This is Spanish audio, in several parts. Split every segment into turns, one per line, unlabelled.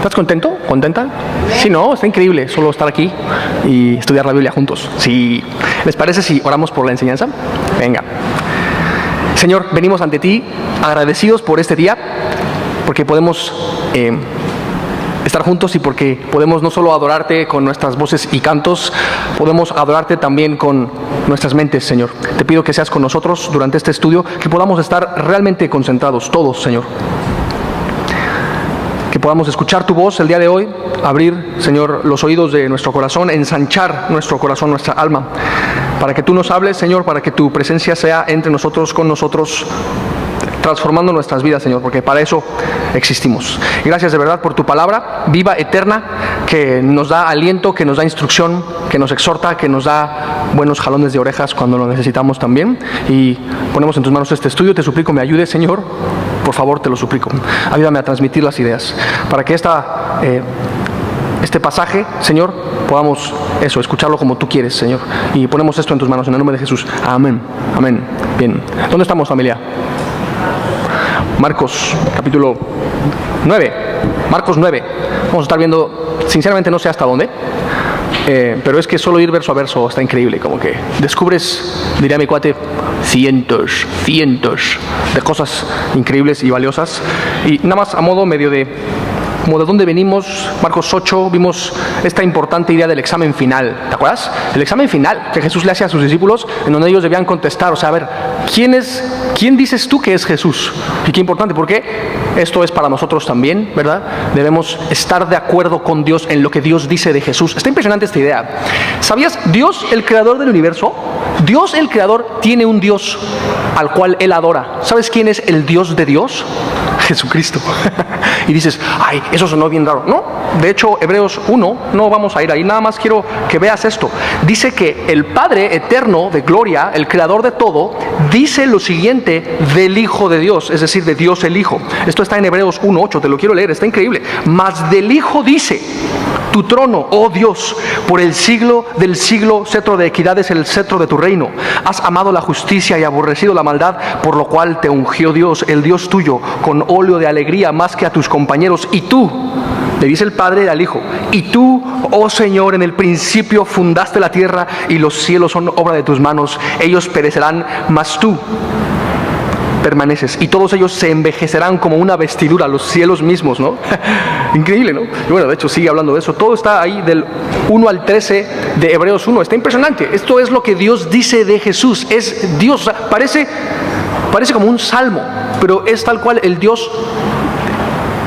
¿Estás contento? ¿Contenta? Sí, no, está increíble solo estar aquí y estudiar la Biblia juntos. Sí. ¿Les parece si oramos por la enseñanza? Venga. Señor, venimos ante ti agradecidos por este día, porque podemos estar juntos y porque podemos no solo adorarte con nuestras voces y cantos, podemos adorarte también con nuestras mentes, Señor. Te pido que seas con nosotros durante este estudio, que podamos estar realmente concentrados todos, Señor. Que podamos escuchar tu voz el día de hoy, abrir, Señor, los oídos de nuestro corazón, ensanchar nuestro corazón, nuestra alma, para que tú nos hables, Señor, para que tu presencia sea entre nosotros, con nosotros, transformando nuestras vidas, Señor, porque para eso existimos. Y gracias de verdad por tu palabra viva, eterna, que nos da aliento, que nos da instrucción, que nos exhorta, que nos da buenos jalones de orejas cuando lo necesitamos también. Y ponemos en tus manos este estudio. Te suplico me ayudes, Señor. Por favor, te lo suplico. Ayúdame a transmitir las ideas para que este pasaje, Señor, podamos escucharlo como tú quieres, Señor. Y ponemos esto en tus manos en el nombre de Jesús. Amén. Amén. Bien. ¿Dónde estamos, familia? Marcos, capítulo 9. Marcos 9. Vamos a estar viendo, sinceramente no sé hasta dónde, pero es que solo ir verso a verso está increíble. Como que descubres, diría mi cuate, cientos de cosas increíbles y valiosas. Y nada más a modo medio como de dónde venimos, Marcos 8, vimos esta importante idea del examen final. ¿Te acuerdas? El examen final que Jesús le hace a sus discípulos, en donde ellos debían contestar, o sea, a ver, ¿quién dices tú que es Jesús? Y qué importante, porque esto es para nosotros también, ¿verdad? Debemos estar de acuerdo con Dios en lo que Dios dice de Jesús. Está impresionante esta idea. ¿Sabías? Dios, el creador del universo, Dios, el creador, tiene un Dios al cual Él adora. ¿Sabes quién es el Dios de Dios? Jesucristo. Y dices, ay, eso sonó bien raro. No, de hecho, Hebreos 1, no vamos a ir ahí, nada más quiero que veas esto. Dice que el Padre eterno de gloria, el creador de todo, dice lo siguiente del Hijo de Dios, es decir, de Dios el Hijo. Esto está en Hebreos 1:8, te lo quiero leer, está increíble. Mas del Hijo dice: tu trono, oh Dios, por el siglo del siglo, cetro de equidad es el cetro de tu reino. Has amado la justicia y aborrecido la maldad, por lo cual te ungió Dios, el Dios tuyo, con óleo de alegría más que a tus compañeros. Y tú, le dice el Padre al Hijo, y tú, oh Señor, en el principio fundaste la tierra y los cielos son obra de tus manos. Ellos perecerán, mas tú permaneces, y todos ellos se envejecerán como una vestidura, los cielos mismos, ¿no? Increíble, ¿no? Y bueno, de hecho sigue hablando de eso. Todo está ahí del 1 al 13 de Hebreos 1. Está impresionante. Esto es lo que Dios dice de Jesús. Es Dios, o sea, parece como un salmo, pero es tal cual el Dios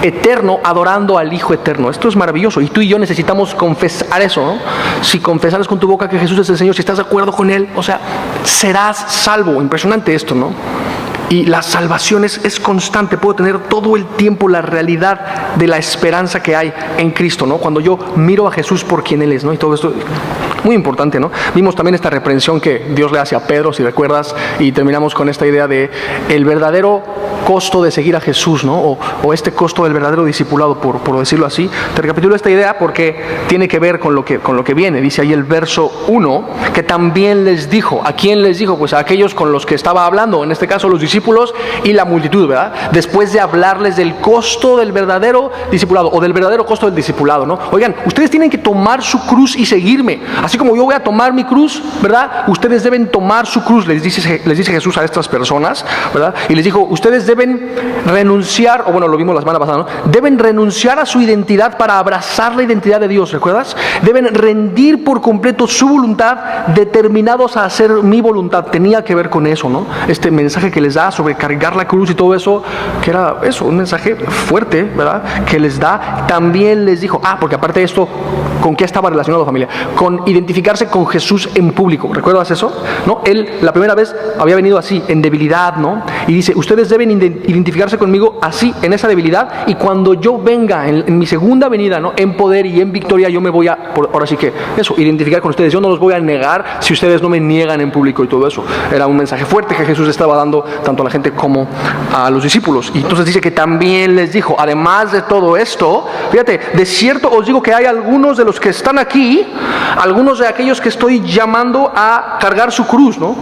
eterno adorando al Hijo eterno. Esto es maravilloso, y tú y yo necesitamos confesar eso, ¿no? Si confesaras con tu boca que Jesús es el Señor, si estás de acuerdo con Él, o sea, serás salvo. Impresionante esto, ¿no? Y la salvación es constante. Puedo tener todo el tiempo la realidad de la esperanza que hay en Cristo, ¿no? Cuando yo miro a Jesús por quien Él es, ¿no? Y todo esto, muy importante, ¿no? Vimos también esta reprensión que Dios le hace a Pedro, si recuerdas, y terminamos con esta idea de el verdadero costo de seguir a Jesús, ¿no? O este costo del verdadero discipulado, por decirlo así. Te recapitulo esta idea porque tiene que ver con lo que viene. Dice ahí el verso 1, que también les dijo. ¿A quién les dijo? Pues a aquellos con los que estaba hablando, en este caso los discípulos y la multitud, ¿verdad? Después de hablarles del costo del verdadero discipulado, o del verdadero costo del discipulado, ¿no? Oigan, ustedes tienen que tomar su cruz y seguirme. Así como yo voy a tomar mi cruz, ¿verdad? Ustedes deben tomar su cruz, les dice Jesús a estas personas, ¿verdad? Y les dijo, ustedes deben renunciar, o bueno, lo vimos la semana pasada, ¿no? Deben renunciar a su identidad para abrazar la identidad de Dios, ¿recuerdas? Deben rendir por completo su voluntad, determinados a hacer mi voluntad. Tenía que ver con eso, ¿no? Este mensaje que les da sobre cargar la cruz y todo eso, que era eso, un mensaje fuerte, ¿verdad? Que les da. También les dijo, porque aparte de esto, ¿con qué estaba relacionado, familia? Con identificarse con Jesús en público. ¿Recuerdas eso? ¿No? Él la primera vez había venido así, en debilidad, ¿no? Y dice, ustedes deben identificarse conmigo así, en esa debilidad, y cuando yo venga en mi segunda venida, ¿no? En poder y en victoria, yo me voy ahora sí que eso, identificar con ustedes. Yo no los voy a negar si ustedes no me niegan en público y todo eso. Era un mensaje fuerte que Jesús estaba dando tanto a la gente como a los discípulos. Y entonces dice que también les dijo, además de todo esto, fíjate, de cierto os digo que hay algunos de los que están aquí, algunos de aquellos que estoy llamando a cargar su cruz, ¿no?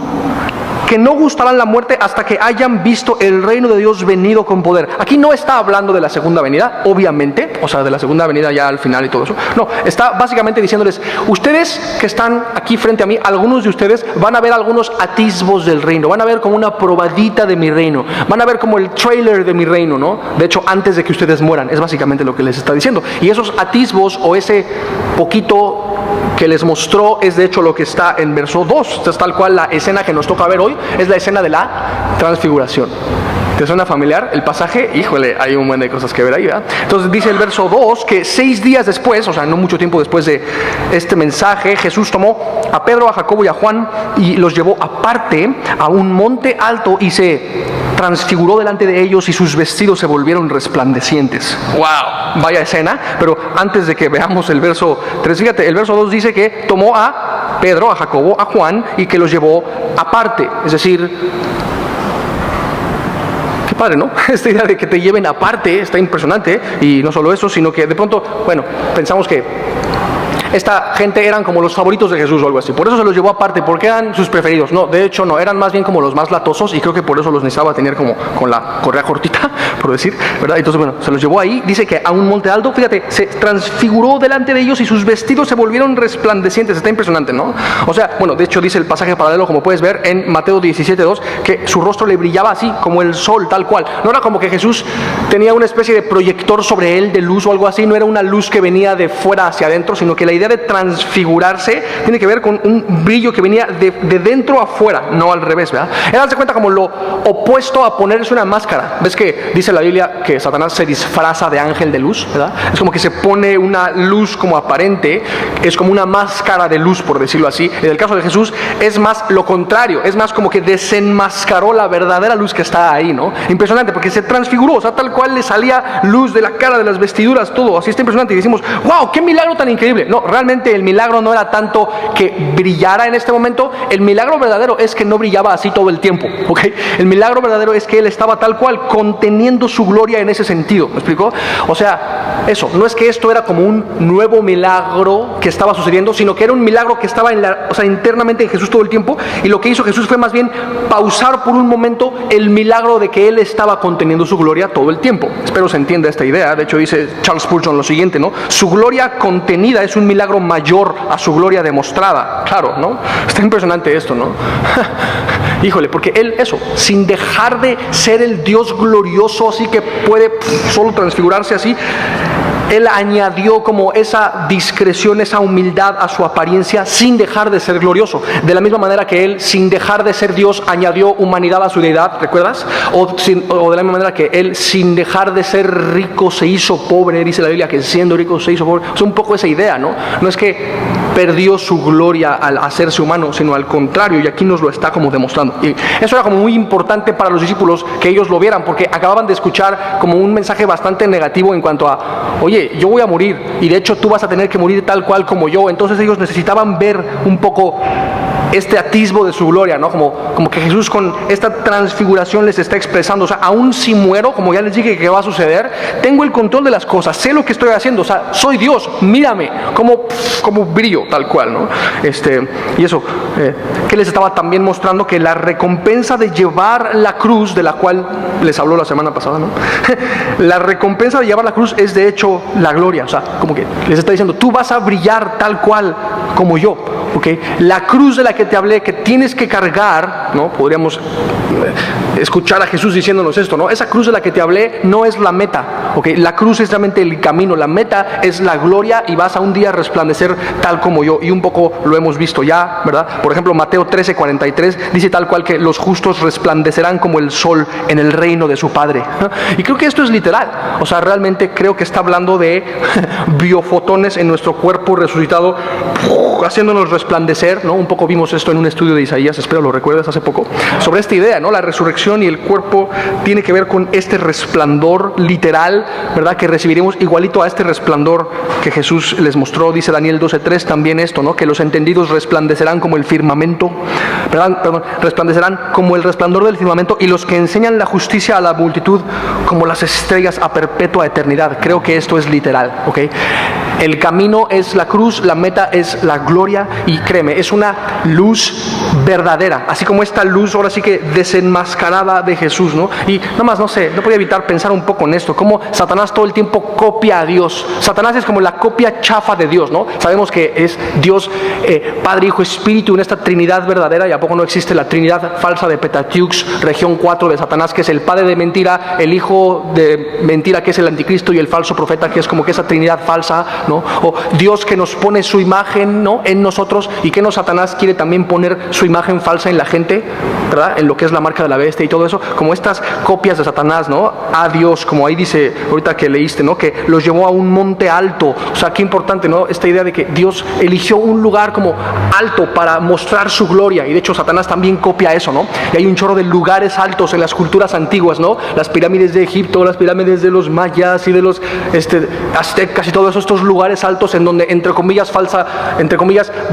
que no gustarán la muerte hasta que hayan visto el reino de Dios venido con poder. Aquí no está hablando de la segunda venida, obviamente, o sea, de la segunda venida ya al final y todo eso. No, está básicamente diciéndoles, ustedes que están aquí frente a mí, algunos de ustedes van a ver algunos atisbos del reino, van a ver como una probadita de mi reino, van a ver como el trailer de mi reino, ¿no? De hecho, antes de que ustedes mueran, es básicamente lo que les está diciendo. Y esos atisbos o ese poquito que les mostró es de hecho lo que está en verso 2. Entonces, tal cual la escena que nos toca ver hoy es la escena de la transfiguración. ¿Te suena familiar el pasaje? Híjole, hay un buen de cosas que ver ahí, ¿verdad? Entonces dice el verso 2 que 6 días después, o sea, no mucho tiempo después de este mensaje, Jesús tomó a Pedro, a Jacobo y a Juan y los llevó aparte a un monte alto y se transfiguró delante de ellos y sus vestidos se volvieron resplandecientes. ¡Wow! Vaya escena. Pero antes de que veamos el verso 3, fíjate, el verso 2 dice que tomó a Pedro, a Jacobo, a Juan y que los llevó aparte. Es decir, qué padre, ¿no? Esta idea de que te lleven aparte está impresionante. Y no solo eso, sino que de pronto, bueno, pensamos que esta gente eran como los favoritos de Jesús o algo así. Por eso se los llevó aparte, porque eran sus preferidos. No, de hecho no, eran más bien como los más latosos y creo que por eso los necesitaba tener como con la correa cortita, por decir, ¿verdad? Entonces, bueno, se los llevó ahí, dice que a un monte alto, fíjate, se transfiguró delante de ellos y sus vestidos se volvieron resplandecientes. Está impresionante, ¿no? O sea, bueno, de hecho dice el pasaje paralelo, como puedes ver en Mateo 17:2, que su rostro le brillaba así, como el sol, tal cual. No era como que Jesús tenía una especie de proyector sobre él de luz o algo así, no era una luz que venía de fuera hacia adentro, sino que la idea de transfigurarse tiene que ver con un brillo que venía de dentro a fuera, no al revés, ¿verdad? Era darse cuenta como lo opuesto a ponerse una máscara. ¿Ves que dice la Biblia que Satanás se disfraza de ángel de luz, ¿verdad? Es como que se pone una luz como aparente, es como una máscara de luz, por decirlo así. En el caso de Jesús es más lo contrario, es más como que desenmascaró la verdadera luz que está ahí, ¿no? Impresionante, porque se transfiguró, o sea, tal cual le salía luz de la cara, de las vestiduras, todo, así está impresionante. Y decimos, wow, qué milagro tan increíble. No, realmente el milagro no era tanto que brillara en este momento, el milagro verdadero es que no brillaba así todo el tiempo, ¿ok? El milagro verdadero es que él estaba tal cual conteniendo su gloria en ese sentido, ¿me explicó? O sea, eso, no es que esto era como un nuevo milagro que estaba sucediendo, sino que era un milagro que estaba internamente en Jesús todo el tiempo, y lo que hizo Jesús fue más bien pausar por un momento el milagro de que él estaba conteniendo su gloria todo el tiempo. Espero se entienda esta idea. De hecho dice Charles Spurgeon lo siguiente, ¿no? Su gloria contenida es un milagro mayor a su gloria demostrada. Claro, ¿no? Está impresionante esto, ¿no? Híjole, porque él, eso, sin dejar de ser el Dios glorioso, así que puede solo transfigurarse así, él añadió como esa discreción, esa humildad a su apariencia sin dejar de ser glorioso. De la misma manera que él, sin dejar de ser Dios, añadió humanidad a su deidad, ¿recuerdas? O de la misma manera que él, sin dejar de ser rico, se hizo pobre. Dice la Biblia que siendo rico se hizo pobre. Es un poco esa idea, ¿no? No es que perdió su gloria al hacerse humano, sino al contrario, y aquí nos lo está como demostrando. Y eso era como muy importante para los discípulos que ellos lo vieran, porque acababan de escuchar como un mensaje bastante negativo en cuanto a, oye, yo voy a morir y de hecho tú vas a tener que morir tal cual como yo. Entonces ellos necesitaban ver un poco este atisbo de su gloria, ¿no? Como que Jesús con esta transfiguración les está expresando, o sea, aún si muero, como ya les dije que va a suceder, tengo el control de las cosas, sé lo que estoy haciendo, o sea, soy Dios, mírame, como brillo, tal cual, ¿no? Y eso, que les estaba también mostrando que la recompensa de llevar la cruz, de la cual les habló la semana pasada, ¿no? La recompensa de llevar la cruz es de hecho la gloria, o sea, como que les está diciendo, tú vas a brillar tal cual como yo, ¿ok? La cruz de la que te hablé, que tienes que cargar, ¿no? Podríamos escuchar a Jesús diciéndonos esto, ¿no? Esa cruz de la que te hablé no es la meta, ¿ok? La cruz es realmente el camino, la meta es la gloria y vas a un día resplandecer tal como yo, y un poco lo hemos visto ya, ¿verdad? Por ejemplo, Mateo 13:43 dice tal cual que los justos resplandecerán como el sol en el reino de su Padre, ¿no? Y creo que esto es literal, o sea, realmente creo que está hablando de biofotones en nuestro cuerpo resucitado, haciéndonos resplandecer, ¿no? Un poco vimos esto en un estudio de Isaías, espero lo recuerdes hace poco, sobre esta idea, ¿no? La resurrección resurrección y el cuerpo tiene que ver con este resplandor literal, ¿verdad? Que recibiremos igualito a este resplandor que Jesús les mostró. Dice Daniel 12:3 también esto, ¿no? Que los entendidos resplandecerán como el firmamento, resplandecerán como el resplandor del firmamento, y los que enseñan la justicia a la multitud como las estrellas a perpetua eternidad. Creo que esto es literal, ¿ok? El camino es la cruz, la meta es la gloria, y créeme, es una luz verdadera, así como esta luz ahora sí que desenmascarada de Jesús, ¿no? Y nada más, no sé, no podía evitar pensar un poco en esto, cómo Satanás todo el tiempo copia a Dios. Satanás es como la copia chafa de Dios, ¿no? Sabemos que es Dios, Padre, Hijo, Espíritu, en esta Trinidad verdadera, y a poco no existe la Trinidad falsa de Petatiux, región 4 de Satanás, que es el padre de mentira, el hijo de mentira, que es el anticristo, y el falso profeta, que es como que esa Trinidad falsa, ¿no? O Dios que nos pone su imagen, ¿no?, en nosotros, y que Satanás quiere también poner su imagen falsa en la gente, ¿verdad? En lo que es la marca de la bestia y todo eso, como estas copias de Satanás, ¿no? A Dios, como ahí dice ahorita que leíste, ¿no? Que los llevó a un monte alto. O sea, qué importante, ¿no? Esta idea de que Dios eligió un lugar como alto para mostrar su gloria, y de hecho Satanás también copia eso, ¿no? Y hay un chorro de lugares altos en las culturas antiguas, ¿no? Las pirámides de Egipto, las pirámides de los mayas y de los aztecas y todos eso, estos lugares altos en donde, entre comillas,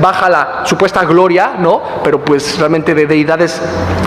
baja la supuesta gloria, ¿no? Pero pues realmente de deidades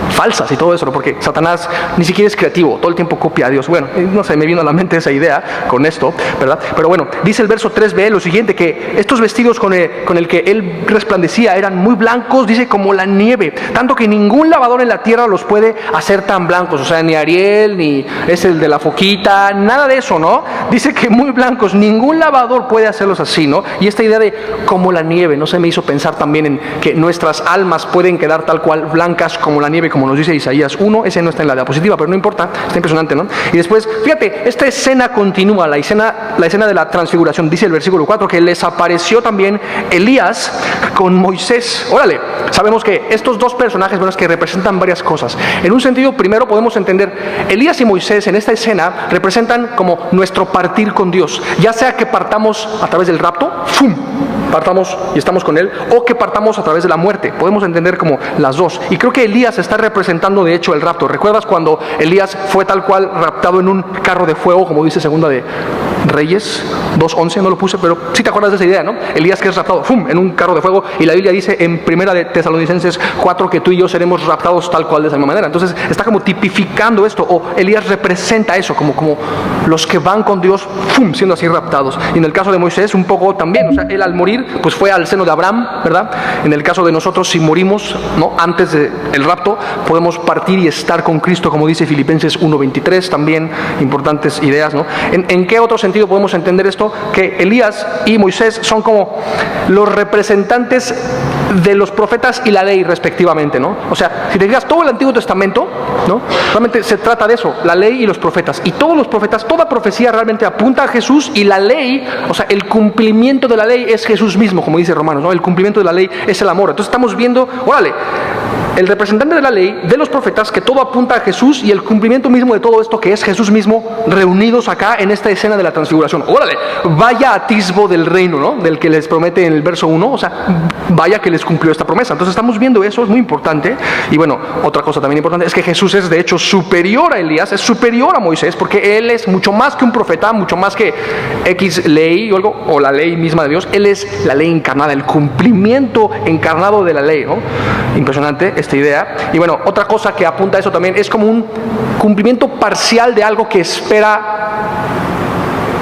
falsas y todo eso, ¿no? Porque Satanás ni siquiera es creativo, todo el tiempo copia a Dios. Bueno, no sé, me vino a la mente esa idea con esto, ¿verdad? Pero bueno, dice el verso 3b lo siguiente, que estos vestidos con el que él resplandecía eran muy blancos, dice, como la nieve, tanto que ningún lavador en la tierra los puede hacer tan blancos. O sea, ni Ariel, ni es el de la foquita, nada de eso, ¿no? Dice que muy blancos, ningún lavador puede hacerlos así, ¿no? Y esta idea de como la nieve, no se me hizo pensar también en que nuestras almas pueden quedar tal cual blancas como la nieve, como nos dice Isaías 1, ese no está en la diapositiva, pero no importa, está impresionante, ¿no? Y después, fíjate, esta escena continúa, la escena de la transfiguración, dice el versículo 4, que les apareció también Elías con Moisés. Órale, sabemos que estos dos personajes, bueno, es que representan varias cosas. En un sentido, primero podemos entender, Elías y Moisés en esta escena representan como nuestro partir con Dios, ya sea que partamos a través del rapto, ¡fum!, partamos y estamos con Él, o que partamos a través de la muerte. Podemos entender como las dos. Y creo que Elías está representando de hecho el rapto. ¿Recuerdas cuando Elías fue tal cual raptado en un carro de fuego, como dice segunda de Reyes 2:11? No lo puse, pero sí te acuerdas de esa idea, ¿no? Elías que es raptado, ¡fum!, en un carro de fuego, y la Biblia dice en primera de Tesalonicenses 4 que tú y yo seremos raptados tal cual de esa misma manera. Entonces está como tipificando esto, o Elías representa eso, como los que van con Dios, ¡fum!, siendo así raptados. Y en el caso de Moisés un poco también, o sea, él al morir pues fue al seno de Abraham, ¿verdad? En el caso de nosotros, si morimos, ¿no?, antes del rapto, podemos partir y estar con Cristo, como dice Filipenses 1:23, también importantes ideas, ¿no? ¿En qué otro sentido podemos entender esto? Que Elías y Moisés son como los representantes de los profetas y la ley respectivamente, ¿no? O sea, si te fijas, todo el Antiguo Testamento, ¿no?, realmente se trata de eso, la ley y los profetas, y todos los profetas, toda profecía realmente apunta a Jesús, y la ley, o sea, el cumplimiento de la ley es Jesús mismo, como dice Romanos, ¿no? El cumplimiento de la ley es el amor. Entonces estamos viendo, órale, el representante de la ley, de los profetas, que todo apunta a Jesús, y el cumplimiento mismo de todo esto que es Jesús mismo, reunidos acá en esta escena de la transfiguración. Órale, vaya atisbo del reino, ¿no?, del que les promete en el verso 1, o sea, vaya que les cumplió esta promesa. Entonces estamos viendo eso, es muy importante. Y bueno, otra cosa también importante es que Jesús es de hecho superior a Elías, es superior a Moisés, porque Él es mucho más que un profeta, mucho más que X ley o algo, o la ley misma de Dios. Él es la ley encarnada, el cumplimiento encarnado de la ley, ¿no? Impresionante esta idea. Y bueno, otra cosa que apunta a eso también es como un cumplimiento parcial de algo que espera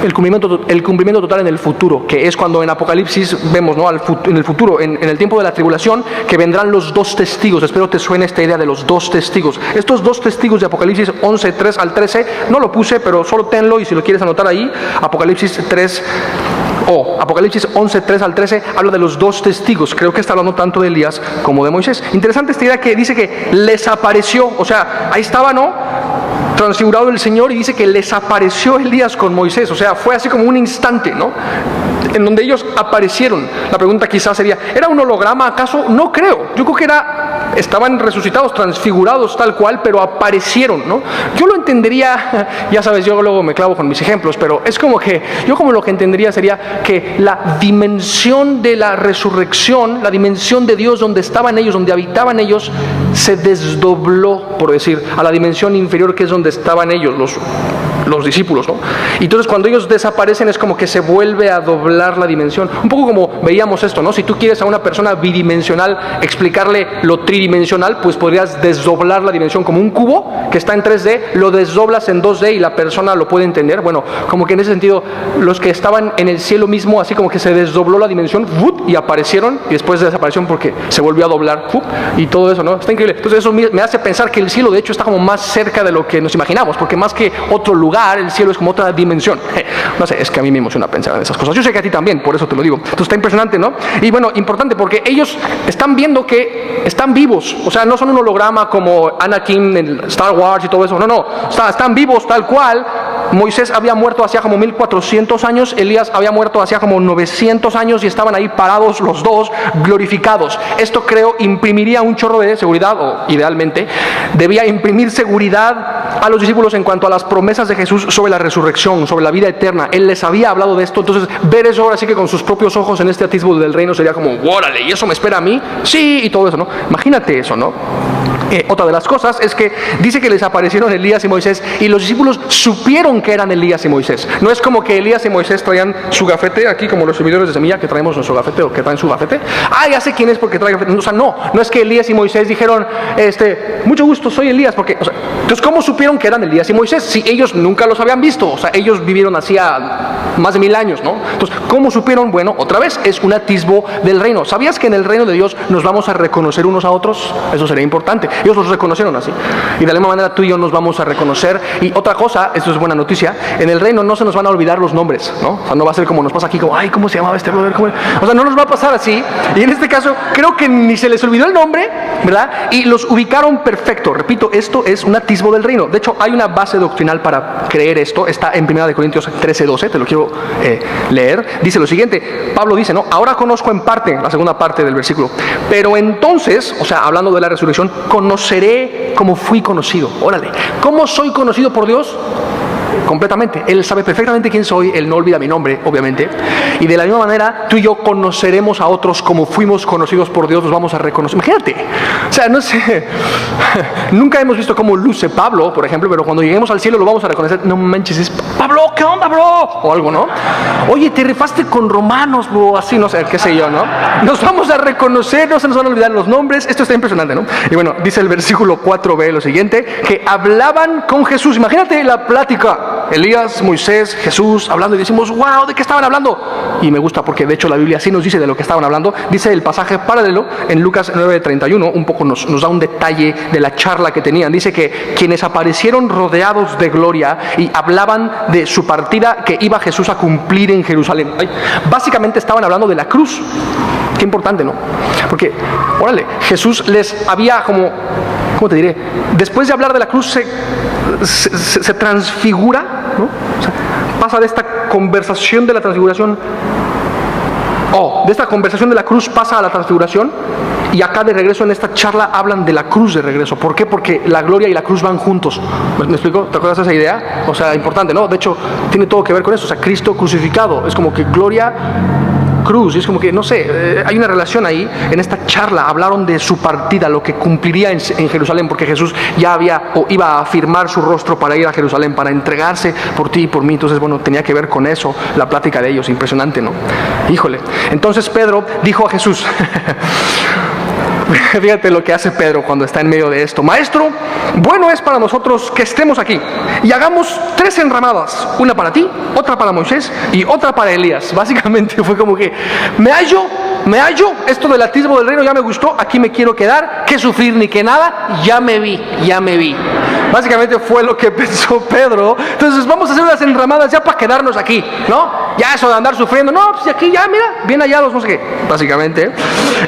el cumplimiento total en el futuro, que es cuando en Apocalipsis vemos, ¿no?, en el futuro, en el tiempo de la tribulación, que vendrán los dos testigos. Espero te suene esta idea de los dos testigos. Estos dos testigos de Apocalipsis 11:3 al 13, no lo puse, pero solo tenlo, y si lo quieres anotar ahí, Apocalipsis 11:3 al 13 habla de los dos testigos. Creo que está hablando tanto de Elías como de Moisés. Interesante esta idea que dice que les apareció, o sea, ahí estaba, ¿no?, transfigurado el Señor, y dice que les apareció Elías con Moisés. O sea, fue así como un instante, ¿no?, en donde ellos aparecieron. La pregunta quizás sería, ¿era un holograma acaso? No creo, yo creo que estaban resucitados, transfigurados tal cual, pero aparecieron, ¿no? Yo lo entendería, ya sabes, yo luego me clavo con mis ejemplos, pero es como que, yo como lo que entendería sería que la dimensión de la resurrección, la dimensión de Dios donde estaban ellos, donde habitaban ellos, se desdobló, por decir, a la dimensión inferior, que es donde estaban ellos, los discípulos, ¿no? Y entonces cuando ellos desaparecen es como que se vuelve a doblar la dimensión. Un poco como veíamos esto, ¿no? Si tú quieres a una persona bidimensional explicarle lo tridimensional, pues podrías desdoblar la dimensión como un cubo que está en 3D, lo desdoblas en 2D y la persona lo puede entender. Bueno, como que en ese sentido, los que estaban en el cielo mismo, así como que se desdobló la dimensión, y aparecieron, y después desaparecieron porque se volvió a doblar, y todo eso, ¿no? Está increíble. Entonces eso me hace pensar que el cielo de hecho está como más cerca de lo que nos imaginamos, porque más que otro lugar, el cielo es como otra dimensión. No sé, es que a mí me emociona pensar en esas cosas. Yo sé que a ti también, por eso te lo digo. Entonces está impresionante, ¿no? Y bueno, importante porque ellos están viendo que están vivos. O sea, no son un holograma como Anakin en Star Wars y todo eso. No, están vivos tal cual. Moisés había muerto hacía como 1400 años, Elías había muerto hacía como 900 años y estaban ahí parados los dos, glorificados. Esto creo imprimiría un chorro de seguridad, o idealmente debía imprimir seguridad a los discípulos en cuanto a las promesas de Jesús sobre la resurrección, sobre la vida eterna. Él les había hablado de esto, entonces ver eso ahora sí que con sus propios ojos en este atisbo del reino sería como, órale, ¿y eso me espera a mí? Sí, y todo eso, ¿no? Imagínate eso, ¿no? Otra de las cosas es que dice que les aparecieron Elías y Moisés y los discípulos supieron que eran Elías y Moisés. No es como que Elías y Moisés traían su gafete aquí como los servidores de semilla que traemos nuestro gafete o que traen su gafete. Ya sé quién es porque trae gafete. O sea, no es que Elías y Moisés dijeron, mucho gusto, soy Elías, porque, entonces, ¿cómo supieron que eran Elías y Moisés? Si ellos nunca los habían visto, o sea, ellos vivieron hacía más de 1000 años, ¿no? Entonces, ¿cómo supieron? Bueno, otra vez, es un atisbo del reino. ¿Sabías que en el reino de Dios nos vamos a reconocer unos a otros? Eso sería importante. Ellos los reconocieron así. Y de la misma manera tú y yo nos vamos a reconocer. Y otra cosa, esto es buena noticia, en el reino no se nos van a olvidar los nombres, ¿no? O sea, no va a ser como nos pasa aquí, como, ay, ¿cómo se llamaba este brother? O sea, no nos va a pasar así. Y en este caso, creo que ni se les olvidó el nombre, ¿verdad? Y los ubicaron perfecto. Repito, esto es un atisbo del reino. De hecho, hay una base doctrinal para creer esto. Está en 1 Corintios 13:12, te lo quiero leer. Dice lo siguiente, Pablo dice, ¿no? Ahora conozco en parte, la segunda parte del versículo, pero entonces, o sea, hablando de la resurrección, conoceré como fui conocido. Órale, ¿cómo soy conocido por Dios? Completamente. Él sabe perfectamente quién soy, Él no olvida mi nombre, obviamente. Y de la misma manera, tú y yo conoceremos a otros como fuimos conocidos por Dios, los vamos a reconocer. Imagínate. O sea, no sé, nunca hemos visto cómo luce Pablo, por ejemplo, pero cuando lleguemos al cielo lo vamos a reconocer. No manches, es Pablo, ¿qué onda, bro? O algo, ¿no? Oye, te rifaste con Romanos, bro, así, no sé, qué sé yo, ¿no? Nos vamos a reconocer, no se nos van a olvidar los nombres. Esto está impresionante, ¿no? Y bueno, dice el versículo 4b lo siguiente, que hablaban con Jesús. Imagínate la plática. Elías, Moisés, Jesús hablando y decimos, wow, ¿de qué estaban hablando? Y me gusta porque de hecho la Biblia sí nos dice de lo que estaban hablando. Dice el pasaje paralelo en Lucas 9:31, un poco nos da un detalle de la charla que tenían. Dice que quienes aparecieron rodeados de gloria y hablaban de su partida que iba Jesús a cumplir en Jerusalén. Básicamente estaban hablando de la cruz. Qué importante, ¿no? Porque, órale, Jesús les había como, ¿cómo te diré? Después de hablar de la cruz se transfigura, ¿no? O sea, pasa de esta conversación de la transfiguración, de esta conversación de la cruz pasa a la transfiguración, y acá de regreso en esta charla hablan de la cruz de regreso. ¿Por qué? Porque la gloria y la cruz van juntos. ¿Me explico? ¿Te acuerdas de esa idea? O sea, importante, ¿no? De hecho, tiene todo que ver con eso. O sea, Cristo crucificado, es como que gloria, cruz, y es como que, no sé, hay una relación ahí. En esta charla hablaron de su partida, lo que cumpliría en Jerusalén, porque Jesús ya había o iba a afirmar su rostro para ir a Jerusalén, para entregarse por ti y por mí. Entonces, bueno, tenía que ver con eso, la plática de ellos. Impresionante, ¿no? Híjole. Entonces Pedro dijo a Jesús, fíjate lo que hace Pedro cuando está en medio de esto. Maestro, bueno es para nosotros que estemos aquí y hagamos 3 enramadas, una para ti, otra para Moisés y otra para Elías. Básicamente fue como que me hallo, esto del atisbo del reino ya me gustó, aquí me quiero quedar, que sufrir ni que nada, ya me vi. Básicamente fue lo que pensó Pedro. Entonces vamos a hacer unas enramadas ya para quedarnos aquí, ¿no? Ya eso de andar sufriendo, no, pues aquí ya, mira, bien hallados, no sé qué, básicamente.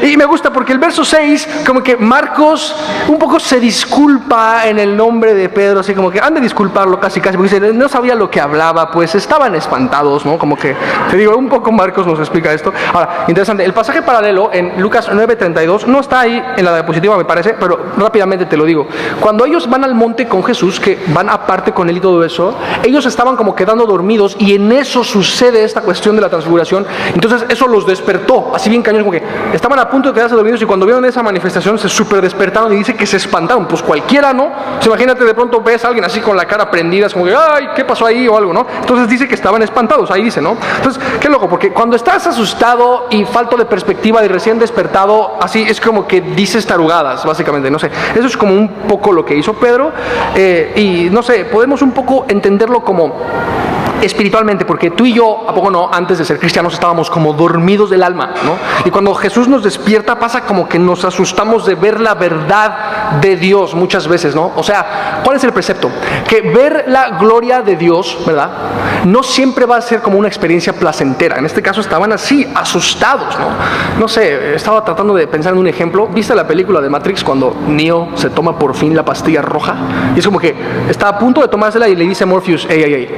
Y me gusta porque el verso 6, como que Marcos un poco se disculpa en el nombre de Pedro, así como que han de disculparlo casi, porque dice, no sabía lo que hablaba, pues estaban espantados, ¿no? Como que, te digo, un poco Marcos nos explica esto. Ahora, interesante, el pasaje paralelo en Lucas 9:32 no está ahí en la diapositiva, me parece, pero rápidamente te lo digo. Cuando ellos van al monte con Jesús, que van aparte con él y todo eso, ellos estaban como quedando dormidos y en eso sucede sucede esta cuestión de la transfiguración. Entonces eso los despertó, así bien cañón, como que estaban a punto de quedarse dormidos y cuando vieron esa manifestación se súper despertaron y dice que se espantaron. Pues cualquiera, ¿no? O sea, imagínate, de pronto ves a alguien así con la cara prendida, es como que, ay, ¿qué pasó ahí? O algo, ¿no? Entonces dice que estaban espantados, ahí dice, ¿no? Entonces, qué loco, porque cuando estás asustado y falto de perspectiva y recién despertado, así es como que dices tarugadas, básicamente, no sé. Eso es como un poco lo que hizo Pedro, y no sé, podemos un poco entenderlo como espiritualmente, porque tú y yo, ¿a poco no? Antes de ser cristianos estábamos como dormidos del alma, ¿no? Y cuando Jesús nos despierta pasa como que nos asustamos de ver la verdad de Dios muchas veces, ¿no? O sea, ¿cuál es el precepto? Que ver la gloria de Dios, ¿verdad? No siempre va a ser como una experiencia placentera. En este caso estaban así, asustados, ¿no? No sé, estaba tratando de pensar en un ejemplo. ¿Viste la película de Matrix cuando Neo se toma por fin la pastilla roja? Y es como que está a punto de tomársela y le dice a Morpheus, ey,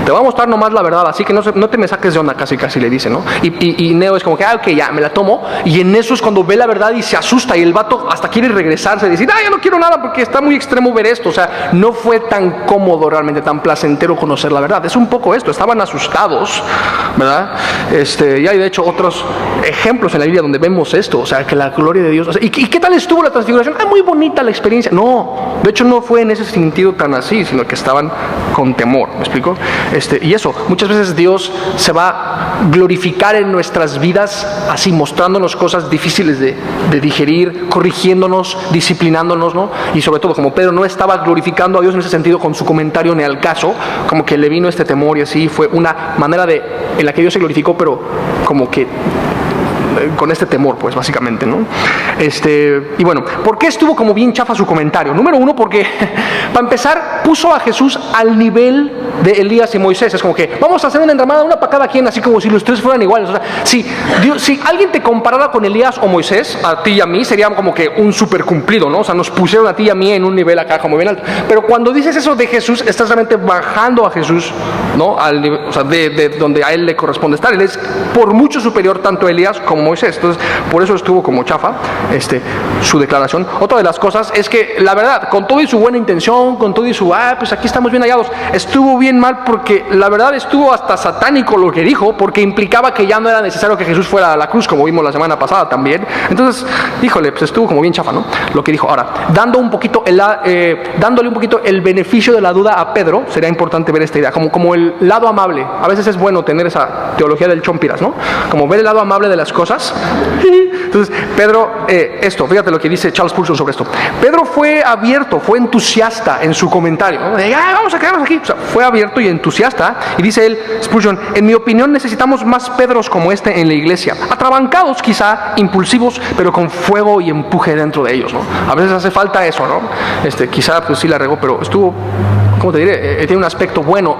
te vamos a mostrar nomás la verdad, así que no te me saques de onda, casi le dice, ¿no? Y Neo es como que, ok, ya, me la tomo, y en eso es cuando ve la verdad y se asusta, y el vato hasta quiere regresarse y decir, ya no quiero nada porque está muy extremo ver esto. O sea, no fue tan cómodo realmente, tan placentero conocer la verdad. Es un poco esto, estaban asustados, ¿verdad? Y hay de hecho otros ejemplos en la Biblia donde vemos esto, o sea, que la gloria de Dios, o sea, ¿y qué tal estuvo la transfiguración? Muy bonita la experiencia. No, de hecho no fue en ese sentido tan así, sino que estaban con temor, ¿me explico? Y eso, muchas veces Dios se va a glorificar en nuestras vidas así, mostrándonos cosas difíciles de digerir, corrigiéndonos, disciplinándonos, ¿no? Y sobre todo, como Pedro no estaba glorificando a Dios en ese sentido con su comentario ni al caso, como que le vino este temor y así fue una manera en la que Dios se glorificó, pero como que con este temor, pues, básicamente, ¿no? Y bueno, ¿por qué estuvo como bien chafa su comentario? Número uno, porque, para empezar, puso a Jesús al nivel de Elías y Moisés. Es como que, vamos a hacer una entramada, una para cada quien, así como si los tres fueran iguales. O sea, si alguien te comparara con Elías o Moisés, a ti y a mí, sería como que un súper cumplido, ¿no? O sea, nos pusieron a ti y a mí en un nivel acá como bien alto. Pero cuando dices eso de Jesús, estás realmente bajando a Jesús, ¿no? Al nivel, o sea, de donde a él le corresponde estar. Él es por mucho superior tanto a Elías como Moisés. Entonces, por eso estuvo como chafa su declaración. Otra de las cosas es que, la verdad, con todo y su buena intención, con todo y su, pues aquí estamos bien hallados, estuvo bien mal porque, la verdad, estuvo hasta satánico lo que dijo, porque implicaba que ya no era necesario que Jesús fuera a la cruz, como vimos la semana pasada también. Entonces, híjole, pues estuvo como bien chafa, ¿no? Lo que dijo. Ahora, dándole un poquito el beneficio de la duda a Pedro, sería importante ver esta idea, como el lado amable. A veces es bueno tener esa teología del chompiras, ¿no? Como ver el lado amable de las cosas. Entonces, Pedro, fíjate lo que dice Charles Spurgeon sobre esto. Pedro fue abierto, fue entusiasta en su comentario, ¿no? Vamos a quedarnos aquí. O sea, fue abierto y entusiasta. Y dice él, Spurgeon, en mi opinión necesitamos más Pedros como este en la iglesia. Atrabancados quizá, impulsivos, pero con fuego y empuje dentro de ellos, ¿no? A veces hace falta eso, ¿no? Quizá pues sí la regó, pero estuvo, ¿cómo te diré? Tiene un aspecto bueno.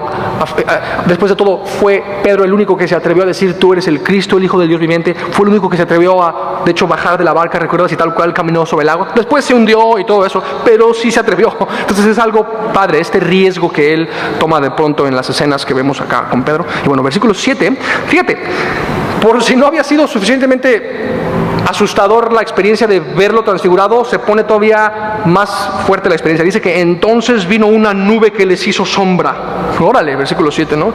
Después de todo, fue Pedro el único que se atrevió a decir, tú eres el Cristo, el Hijo del Dios viviente. Fue el único que se atrevió a, de hecho, bajar de la barca, recuerdas, y tal cual caminó sobre el agua. Después se hundió y todo eso, pero sí se atrevió. Entonces es algo padre, este riesgo que él toma de pronto en las escenas que vemos acá con Pedro. Y bueno, versículo 7, fíjate, por si no había sido suficientemente asustador la experiencia de verlo transfigurado, se pone todavía más fuerte la experiencia. Dice que entonces vino una nube que les hizo sombra. Órale, versículo 7, ¿no?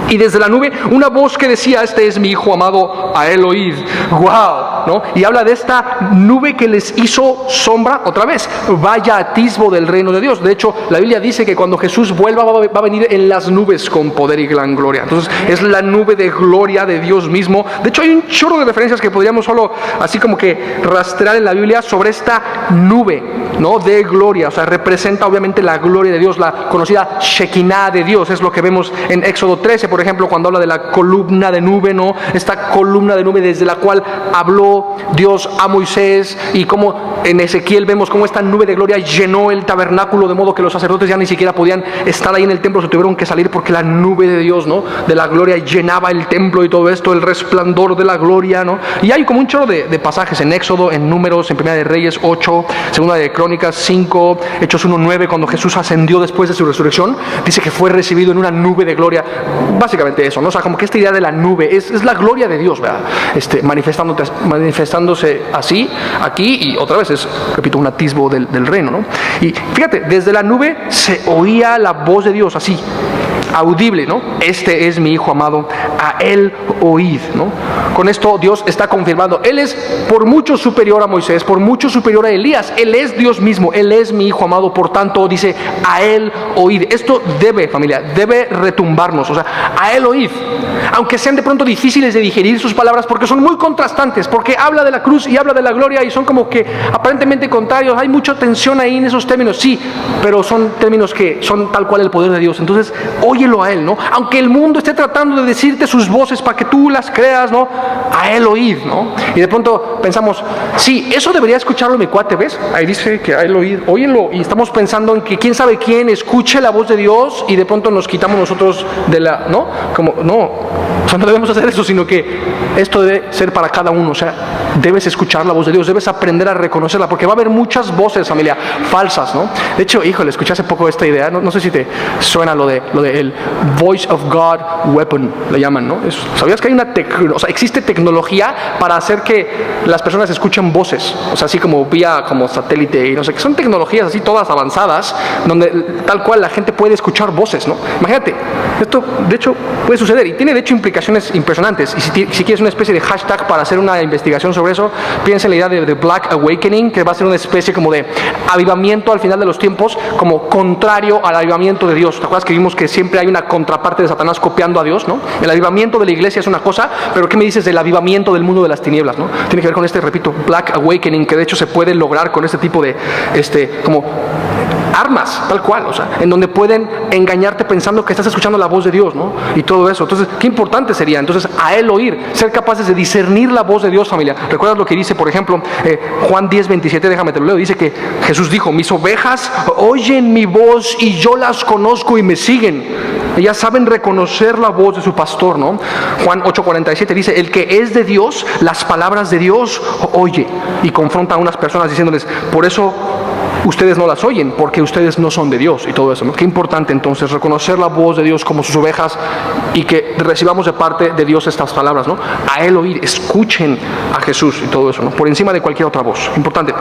Y desde la nube una voz que decía, este es mi hijo amado, a él oíd. ¡Wow! ¿No? Y habla de esta nube que les hizo sombra otra vez. Vaya atisbo del reino de Dios. De hecho, la Biblia dice que cuando Jesús vuelva va a venir en las nubes con poder y gran gloria. Entonces es la nube de gloria de Dios mismo. De hecho hay un chorro de referencias que podríamos solo así como que rastrear en la Biblia sobre esta nube, ¿no? De gloria. O sea, representa obviamente la gloria de Dios, la conocida Shekinah de Dios. Es lo que vemos en Éxodo 13, por ejemplo, cuando habla de la columna de nube, ¿no? Esta columna de nube desde la cual habló Dios a Moisés, y como en Ezequiel vemos cómo esta nube de gloria llenó el tabernáculo, de modo que los sacerdotes ya ni siquiera podían estar ahí en el templo, se tuvieron que salir porque la nube de Dios, ¿no? De la gloria llenaba el templo y todo esto, el resplandor de la gloria, ¿no? Y hay como un chorro de pasajes en Éxodo, en Números, en Primera de Reyes 8, Segunda de Crónicas 5, Hechos 1:9, cuando Jesús ascendió después de su resurrección, dice que fue recibido en una nube de gloria. Básicamente eso, ¿no? O sea, como que esta idea de la nube es la gloria de Dios, ¿verdad? Manifestándose así, aquí, y otra vez es, repito, un atisbo del reino, ¿no? Y fíjate, desde la nube se oía la voz de Dios así. audible, ¿no? Este es mi Hijo amado, a Él oíd, ¿no? Con esto Dios está confirmando, Él es por mucho superior a Moisés, por mucho superior a Elías, Él es Dios mismo, Él es mi Hijo amado, por tanto dice, a Él oíd. Esto debe, familia, debe retumbarnos, o sea, a Él oíd. Aunque sean de pronto difíciles de digerir sus palabras, porque son muy contrastantes, porque habla de la cruz y habla de la gloria y son como que aparentemente contrarios, hay mucha tensión ahí en esos términos, sí, pero son términos que son tal cual el poder de Dios. Entonces, óyelo a Él, ¿no? Aunque el mundo esté tratando de decirte sus voces para que tú las creas, ¿no? A Él oíd, ¿no? Y de pronto pensamos, sí, eso debería escucharlo mi cuate, ¿ves? Ahí dice que a Él oíd, óyelo, y estamos pensando en que quién sabe quién escuche la voz de Dios y de pronto nos quitamos nosotros de la, ¿no? Como, no, o sea, no debemos hacer eso, sino que esto debe ser para cada uno, o sea, debes escuchar la voz de Dios, debes aprender a reconocerla, porque va a haber muchas voces, familia, falsas, ¿no? De hecho, híjole, escuché hace poco esta idea, no sé si te suena lo de el Voice of God Weapon, le llaman, ¿no? ¿Sabías que hay o sea, existe tecnología para hacer que las personas escuchen voces? O sea, así como vía como satélite y no sé, que son tecnologías así todas avanzadas, donde tal cual la gente puede escuchar voces, ¿no? Imagínate, esto de hecho puede suceder y tiene de hecho implicaciones impresionantes. Y si quieres una especie de hashtag para hacer una investigación sobre eso, piensa en la idea de Black Awakening, que va a ser una especie como de avivamiento al final de los tiempos, como contrario al avivamiento de Dios. ¿Te acuerdas que vimos que siempre hay una contraparte de Satanás copiando a Dios, ¿no? El avivamiento de la iglesia es una cosa, pero ¿qué me dices del avivamiento del mundo de las tinieblas, ¿no? Tiene que ver con repito, Black Awakening, que de hecho se puede lograr con este tipo de, como armas, tal cual, o sea, en donde pueden engañarte pensando que estás escuchando la voz de Dios, ¿no? Y todo eso. Entonces, qué importante sería, entonces, a Él oír, ser capaces de discernir la voz de Dios, familia. ¿Recuerdas lo que dice, por ejemplo, Juan 10:27, déjame te lo leo, dice que Jesús dijo, mis ovejas oyen mi voz y yo las conozco y me siguen. Ellas saben reconocer la voz de su pastor, ¿no? Juan 8:47 dice, el que es de Dios, las palabras de Dios oye. Y confronta a unas personas diciéndoles, por eso ustedes no las oyen, porque ustedes no son de Dios y todo eso, ¿no? Qué importante entonces reconocer la voz de Dios como sus ovejas y que recibamos de parte de Dios estas palabras, ¿no? A Él oír, escuchen a Jesús y todo eso, ¿no? Por encima de cualquier otra voz, importante.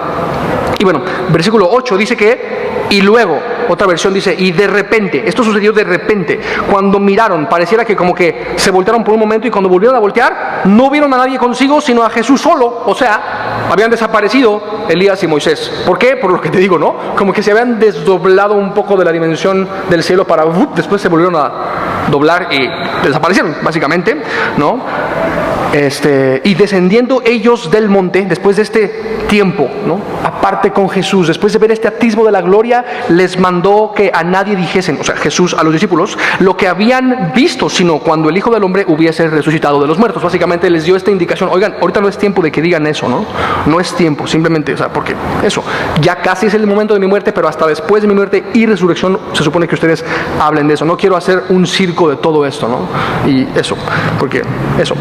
Y bueno, versículo 8 dice que, y luego, otra versión dice, y de repente, esto sucedió de repente, cuando miraron, pareciera que como que se voltearon por un momento y cuando volvieron a voltear, no vieron a nadie consigo, sino a Jesús solo, o sea, habían desaparecido Elías y Moisés. ¿Por qué? Por lo que te digo, ¿no? Como que se habían desdoblado un poco de la dimensión del cielo para, después se volvieron a doblar y desaparecieron, básicamente, ¿no? Y descendiendo ellos del monte, después de este tiempo, ¿no? Aparte con Jesús, después de ver este atisbo de la gloria, les mandó que a nadie dijesen, o sea, Jesús a los discípulos, lo que habían visto, sino cuando el Hijo del Hombre hubiese resucitado de los muertos. Básicamente les dio esta indicación, oigan, ahorita no es tiempo de que digan eso, ¿no? No es tiempo, simplemente, o sea, porque eso, ya casi es el momento de mi muerte, pero hasta después de mi muerte y resurrección se supone que ustedes hablen de eso. No quiero hacer un circo de todo esto, ¿no? Y eso, porque eso.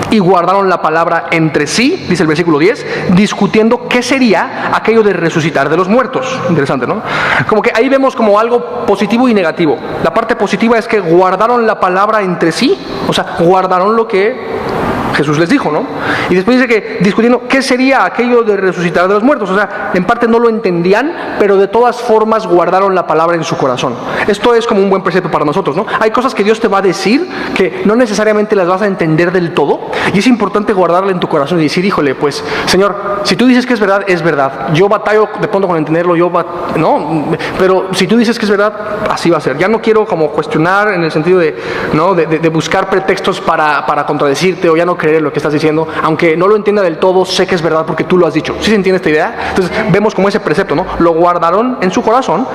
Y guardaron la palabra entre sí, dice el versículo 10, discutiendo qué sería aquello de resucitar de los muertos. Interesante, ¿no? Como que ahí vemos como algo positivo y negativo. La parte positiva es que guardaron la palabra entre sí, o sea, guardaron lo que Jesús les dijo, ¿no? Y después dice que discutiendo qué sería aquello de resucitar de los muertos. O sea, en parte no lo entendían, pero de todas formas guardaron la palabra en su corazón. Esto es como un buen precepto para nosotros, ¿no? Hay cosas que Dios te va a decir que no necesariamente las vas a entender del todo, y es importante guardarla en tu corazón y decir, híjole, pues, Señor, si tú dices que es verdad, es verdad. Yo batallo de pronto con entenderlo, ¿no? Pero si tú dices que es verdad, así va a ser. Ya no quiero como cuestionar en el sentido de, ¿no? de buscar pretextos para contradecirte, o ya no creer lo que estás diciendo, aunque no lo entienda del todo, sé que es verdad porque tú lo has dicho. ¿Sí se entiende esta idea? Entonces vemos como ese precepto, ¿no? Lo guardaron en su corazón,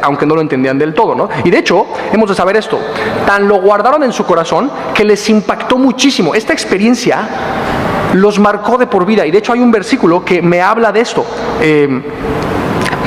aunque no lo entendían del todo, ¿no? Y de hecho, hemos de saber esto, tan lo guardaron en su corazón que les impactó muchísimo. Esta experiencia los marcó de por vida, y de hecho hay un versículo que me habla de esto.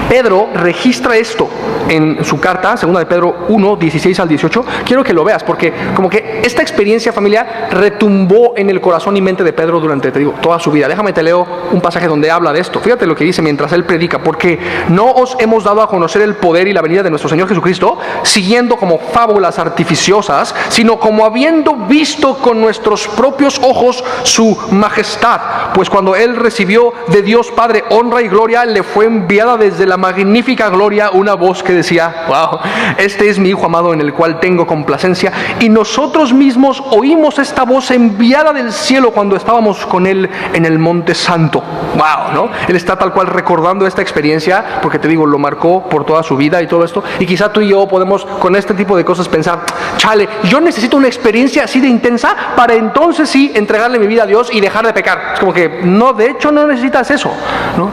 Pedro registra esto en su carta, segunda de Pedro 1, 16 al 18. Quiero que lo veas, porque como que esta experiencia familiar retumbó en el corazón y mente de Pedro durante, te digo, toda su vida. Déjame te leo un pasaje donde habla de esto. Fíjate lo que dice mientras él predica, porque no os hemos dado a conocer el poder y la venida de nuestro Señor Jesucristo, siguiendo como fábulas artificiosas, sino como habiendo visto con nuestros propios ojos su majestad. Pues cuando él recibió de Dios Padre honra y gloria, le fue enviada desde la la magnífica gloria una voz que decía, wow, este es mi Hijo amado en el cual tengo complacencia. Y nosotros mismos oímos esta voz enviada del cielo cuando estábamos con Él en el Monte Santo. Wow, ¿no? Él está tal cual recordando esta experiencia, porque te digo, lo marcó por toda su vida y todo esto. Y quizá tú y yo podemos con este tipo de cosas pensar, chale, yo necesito una experiencia así de intensa para entonces sí entregarle mi vida a Dios y dejar de pecar. Es como que, no, de hecho no necesitas eso, ¿no?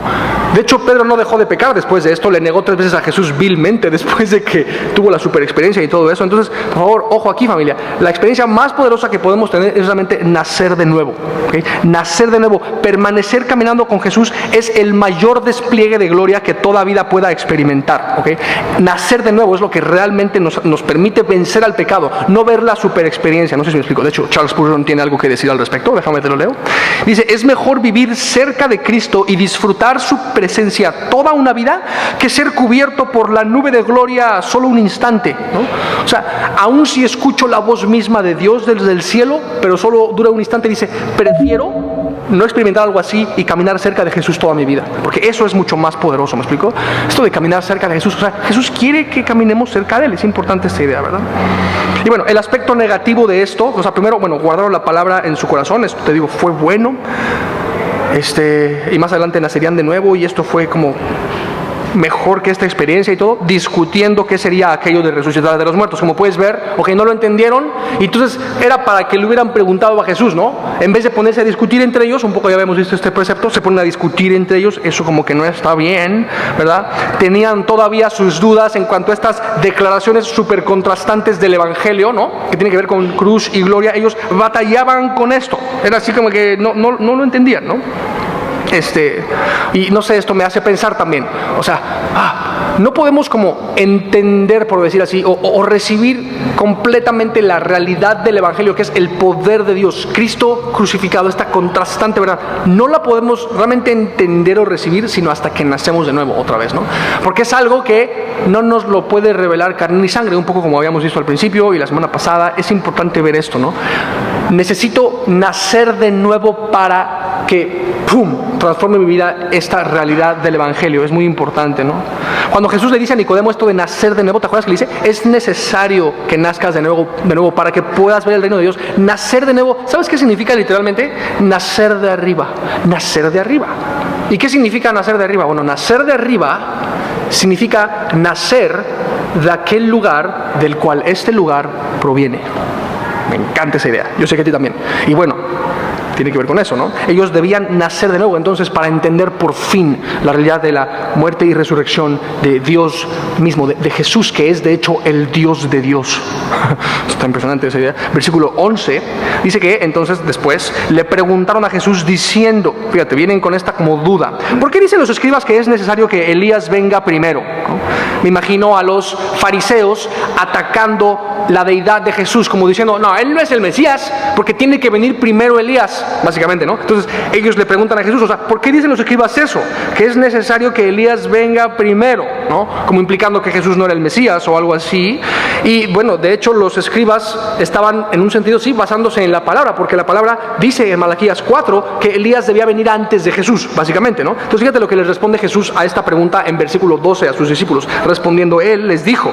De hecho, Pedro no dejó de pecar después de esto, le negó 3 veces a Jesús vilmente después de que tuvo la super experiencia y todo eso. Entonces, por favor, ojo aquí, familia, la experiencia más poderosa que podemos tener es realmente nacer de nuevo, ¿okay? Nacer de nuevo, permanecer caminando con Jesús es el mayor despliegue de gloria que toda vida pueda experimentar, ¿okay? Nacer de nuevo es lo que realmente nos permite vencer al pecado, no ver la super experiencia. No sé si me explico. De hecho, Charles Spurgeon tiene algo que decir al respecto, déjame te lo leo. Dice, es mejor vivir cerca de Cristo y disfrutar su presencia toda una vida que ser cubierto por la nube de gloria solo un instante, ¿no? O sea, aun si escucho la voz misma de Dios desde el cielo, pero solo dura un instante, dice, prefiero no experimentar algo así y caminar cerca de Jesús toda mi vida, porque eso es mucho más poderoso. ¿Me explico? Esto de caminar cerca de Jesús, o sea, Jesús quiere que caminemos cerca de Él. Es importante esta idea, ¿verdad? Y bueno, el aspecto negativo de esto, o sea, primero, bueno, guardaron la palabra en su corazón. Esto, te digo, fue bueno. Y más adelante nacerían de nuevo, y esto fue como mejor que esta experiencia y todo, discutiendo qué sería aquello de resucitar de los muertos. Como puedes ver, ok, no lo entendieron, y entonces era para que le hubieran preguntado a Jesús, ¿no? En vez de ponerse a discutir entre ellos, un poco ya habíamos visto este precepto, se ponen a discutir entre ellos, eso como que no está bien, ¿verdad? Tenían todavía sus dudas en cuanto a estas declaraciones súper contrastantes del Evangelio, ¿no? Que tiene que ver con cruz y gloria. Ellos batallaban con esto, era así como que no lo entendían, ¿no? Y no sé, esto me hace pensar también, o sea, no podemos como entender, por decir así, o recibir completamente la realidad del Evangelio, que es el poder de Dios, Cristo crucificado, esta contrastante verdad. No la podemos realmente entender o recibir sino hasta que nacemos de nuevo otra vez, ¿no? Porque es algo que no nos lo puede revelar carne ni sangre, un poco como habíamos visto al principio y la semana pasada. Es importante ver esto, ¿no? Necesito nacer de nuevo para que, ¡pum!, transforme mi vida esta realidad del Evangelio. Es muy importante, ¿no? Cuando Jesús le dice a Nicodemo esto de nacer de nuevo, ¿te acuerdas que le dice? Es necesario que nazcas de nuevo para que puedas ver el reino de Dios. Nacer de nuevo, ¿sabes qué significa literalmente? Nacer de arriba, nacer de arriba. ¿Y qué significa nacer de arriba? Bueno, nacer de arriba significa nacer de aquel lugar del cual este lugar proviene. Me encanta esa idea, yo sé que a ti también. Y bueno, tiene que ver con eso, ¿no? Ellos debían nacer de nuevo, entonces, para entender por fin la realidad de la muerte y resurrección de Dios mismo, de Jesús, que es de hecho el Dios de Dios. Está impresionante esa idea. Versículo 11 dice que entonces después le preguntaron a Jesús diciendo, fíjate, vienen con esta como duda, ¿por qué dicen los escribas que es necesario que Elías venga primero? ¿No? Me imagino a los fariseos atacando la deidad de Jesús, como diciendo, no, él no es el Mesías, porque tiene que venir primero Elías, básicamente, ¿no? Entonces ellos le preguntan a Jesús, o sea, ¿por qué dicen los escribas eso? Que es necesario que Elías venga primero, ¿no? Como implicando que Jesús no era el Mesías o algo así. Y bueno, de hecho los escribas estaban en un sentido, sí, basándose en la palabra, porque la palabra dice en Malaquías 4 que Elías debía venir antes de Jesús, básicamente, ¿no? Entonces fíjate lo que les responde Jesús a esta pregunta en versículo 12 a sus discípulos. Respondiendo él, les dijo,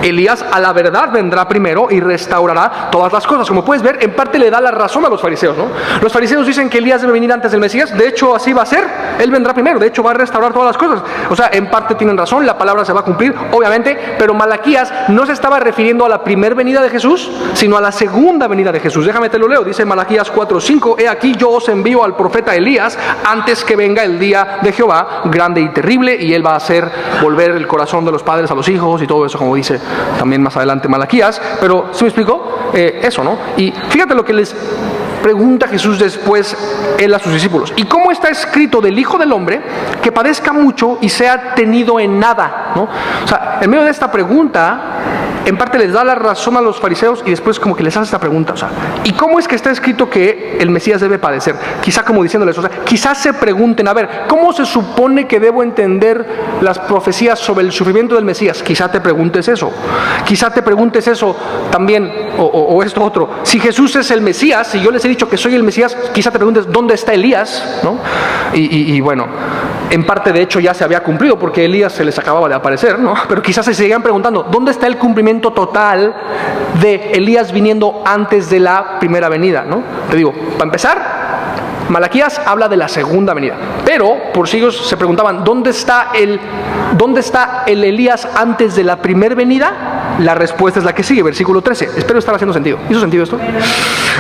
Elías a la verdad vendrá primero y restaurará todas las cosas. Como puedes ver, en parte le da la razón a los fariseos, ¿no? Los fariseos dicen que Elías debe venir antes del Mesías. De hecho, así va a ser. Él vendrá primero. De hecho, va a restaurar todas las cosas. O sea, en parte tienen razón. La palabra se va a cumplir, obviamente. Pero Malaquías no se estaba refiriendo a la primera venida de Jesús, sino a la segunda venida de Jesús. Déjame te lo leo. Dice Malaquías 4:5. He aquí yo os envío al profeta Elías antes que venga el día de Jehová grande y terrible, y él va a hacer volver el corazón de los padres a los hijos y todo eso, como dice también más adelante Malaquías. Pero ¿sí me explico? Eso, ¿no? Y fíjate lo que les pregunta Jesús después él a sus discípulos. ¿Y cómo está escrito del Hijo del Hombre que padezca mucho y sea tenido en nada? ¿No? O sea, en medio de esta pregunta, en parte les da la razón a los fariseos y después como que les hace esta pregunta. O sea, ¿y cómo es que está escrito que el Mesías debe padecer? Quizá como diciéndoles, o sea, quizás se pregunten, a ver, ¿cómo se supone que debo entender las profecías sobre el sufrimiento del Mesías? Quizá te preguntes eso. Quizá te preguntes eso también, o esto otro. Si Jesús es el Mesías, si yo les he dicho que soy el Mesías, quizá te preguntes, ¿dónde está Elías? ¿No? Y bueno, En parte, de hecho, ya se había cumplido porque Elías se les acababa de aparecer, ¿no? Pero quizás se seguían preguntando, ¿dónde está el cumplimiento total de Elías viniendo antes de la primera venida, ¿no? Te digo, para empezar, Malaquías habla de la segunda venida, pero por si ellos se preguntaban, ¿dónde está el Elías antes de la primera venida? La respuesta es la que sigue, versículo 13. Espero estar haciendo sentido. ¿Hizo sentido esto?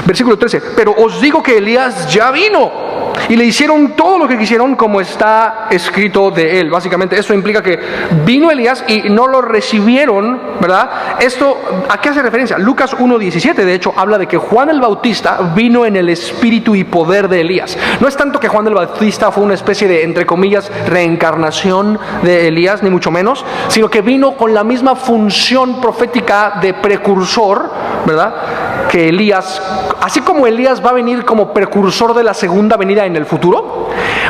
Versículo 13. Pero os digo que Elías ya vino y le hicieron todo lo que quisieron como está escrito de él. Básicamente eso implica que vino Elías y no lo recibieron, ¿verdad? Esto, ¿a qué hace referencia? Lucas 1:17 de hecho habla de que Juan el Bautista vino en el espíritu y poder de Elías. No es tanto que Juan el Bautista fue una especie de, entre comillas, reencarnación de Elías, ni mucho menos, sino que vino con la misma función profética de precursor, ¿verdad? Que Elías, así como Elías va a venir como precursor de la segunda venida en el futuro,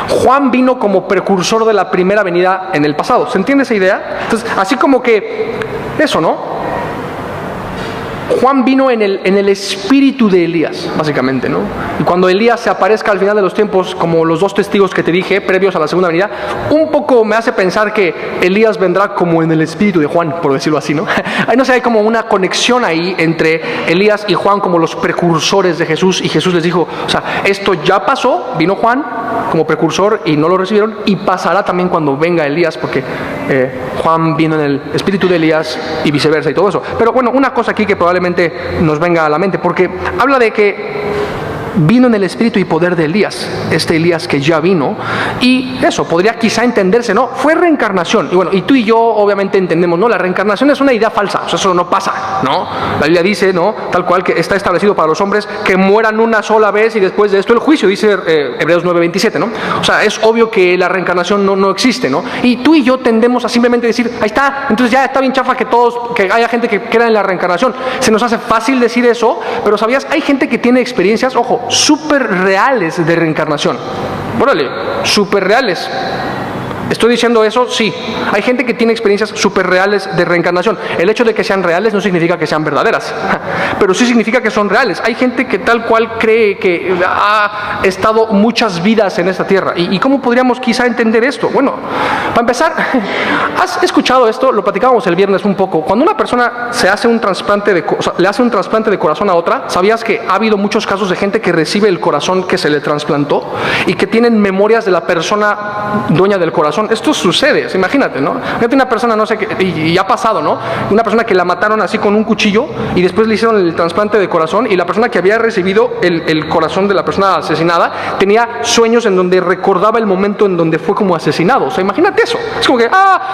Juan vino como precursor de la primera venida en el pasado. ¿Se entiende esa idea? Entonces, así como que eso, ¿no? Juan vino en el espíritu de Elías, básicamente, ¿no? Y cuando Elías se aparezca al final de los tiempos, como los dos testigos que te dije, previos a la segunda venida, un poco me hace pensar que Elías vendrá como en el espíritu de Juan, por decirlo así, ¿no? No sé, hay como una conexión ahí entre Elías y Juan como los precursores de Jesús, y Jesús les dijo, o sea, esto ya pasó, vino Juan como precursor y no lo recibieron, y pasará también cuando venga Elías, porque Juan vino en el espíritu de Elías y viceversa y todo eso. Pero bueno, una cosa aquí que probablemente nos venga a la mente, porque habla de que vino en el espíritu y poder de Elías, este Elías que ya vino, y eso podría quizá entenderse, ¿no? Fue reencarnación, y bueno, y tú y yo obviamente entendemos, ¿no? La reencarnación es una idea falsa, o sea, eso no pasa, ¿no? La Biblia dice, ¿no? Tal cual que está establecido para los hombres que mueran una sola vez y después de esto el juicio, dice Hebreos 9:27, ¿no? O sea, es obvio que la reencarnación no existe, ¿no? Y tú y yo tendemos a simplemente decir, ahí está, entonces ya está bien chafa que haya gente que crea en la reencarnación. Se nos hace fácil decir eso, pero ¿sabías? Hay gente que tiene experiencias, ojo, súper reales de reencarnación. Órale, súper reales. ¿Estoy diciendo eso? Sí. Hay gente que tiene experiencias súper reales de reencarnación. El hecho de que sean reales no significa que sean verdaderas, pero sí significa que son reales. Hay gente que tal cual cree que ha estado muchas vidas en esta tierra. ¿Y cómo podríamos quizá entender esto? Bueno, para empezar, ¿has escuchado esto? Lo platicábamos el viernes un poco. Cuando una persona le hace un trasplante de corazón a otra, ¿sabías que ha habido muchos casos de gente que recibe el corazón que se le trasplantó y que tienen memorias de la persona dueña del corazón? Esto sucede, imagínate, ¿no? Fíjate una persona, no sé, y ha pasado, ¿no? Una persona que la mataron así con un cuchillo y después le hicieron el trasplante de corazón, y la persona que había recibido el corazón de la persona asesinada tenía sueños en donde recordaba el momento en donde fue como asesinado. O sea, imagínate eso. Es como que,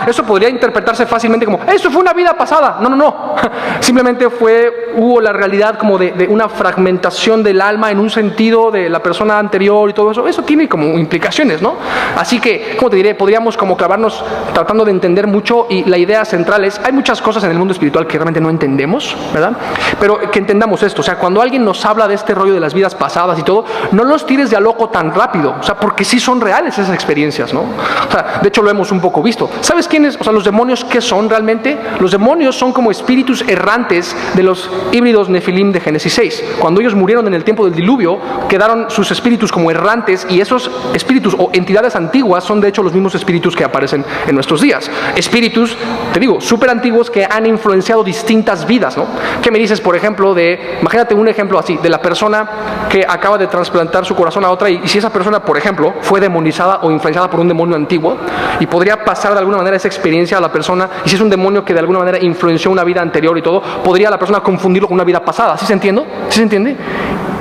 eso podría interpretarse fácilmente como, eso fue una vida pasada. No. Simplemente hubo la realidad como de una fragmentación del alma en un sentido de la persona anterior y todo eso. Eso tiene como implicaciones, ¿no? Así que, ¿cómo te diré? Podríamos como clavarnos tratando de entender mucho, y la idea central es, hay muchas cosas en el mundo espiritual que realmente no entendemos, ¿verdad? Pero que entendamos esto, o sea, cuando alguien nos habla de este rollo de las vidas pasadas y todo, no los tires de a loco tan rápido, o sea, porque sí son reales esas experiencias, ¿no? O sea, de hecho lo hemos un poco visto. ¿Sabes quiénes? O sea, los demonios, ¿qué son realmente? Los demonios son como espíritus errantes de los híbridos Nefilim de Génesis 6. Cuando ellos murieron en el tiempo del diluvio, quedaron sus espíritus como errantes, y esos espíritus o entidades antiguas son de hecho los mismos espíritus que aparecen en nuestros días. Espíritus, te digo, súper antiguos que han influenciado distintas vidas, ¿no? ¿Qué me dices, por ejemplo, imagínate un ejemplo así, de la persona que acaba de trasplantar su corazón a otra, y si esa persona, por ejemplo, fue demonizada o influenciada por un demonio antiguo, y podría pasar de alguna manera esa experiencia a la persona, y si es un demonio que de alguna manera influenció una vida anterior y todo, podría la persona confundirlo con una vida pasada. ¿Sí se entiende? ¿Sí se entiende?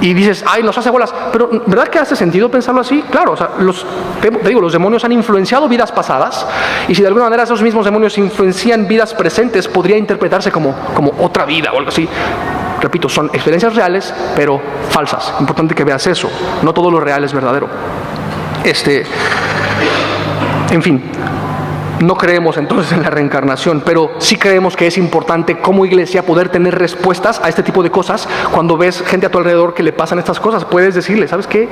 Y dices, nos hace bolas, pero ¿verdad que hace sentido pensarlo así? Claro, o sea, los demonios han influenciado vidas pasadas, y si de alguna manera esos mismos demonios influencian vidas presentes, podría interpretarse como otra vida o algo así. Repito, son experiencias reales, pero falsas. Importante que veas eso. No todo lo real es verdadero. En fin, no creemos entonces en la reencarnación, pero sí creemos que es importante como iglesia poder tener respuestas a este tipo de cosas. Cuando ves gente a tu alrededor que le pasan estas cosas, puedes decirle, ¿sabes qué?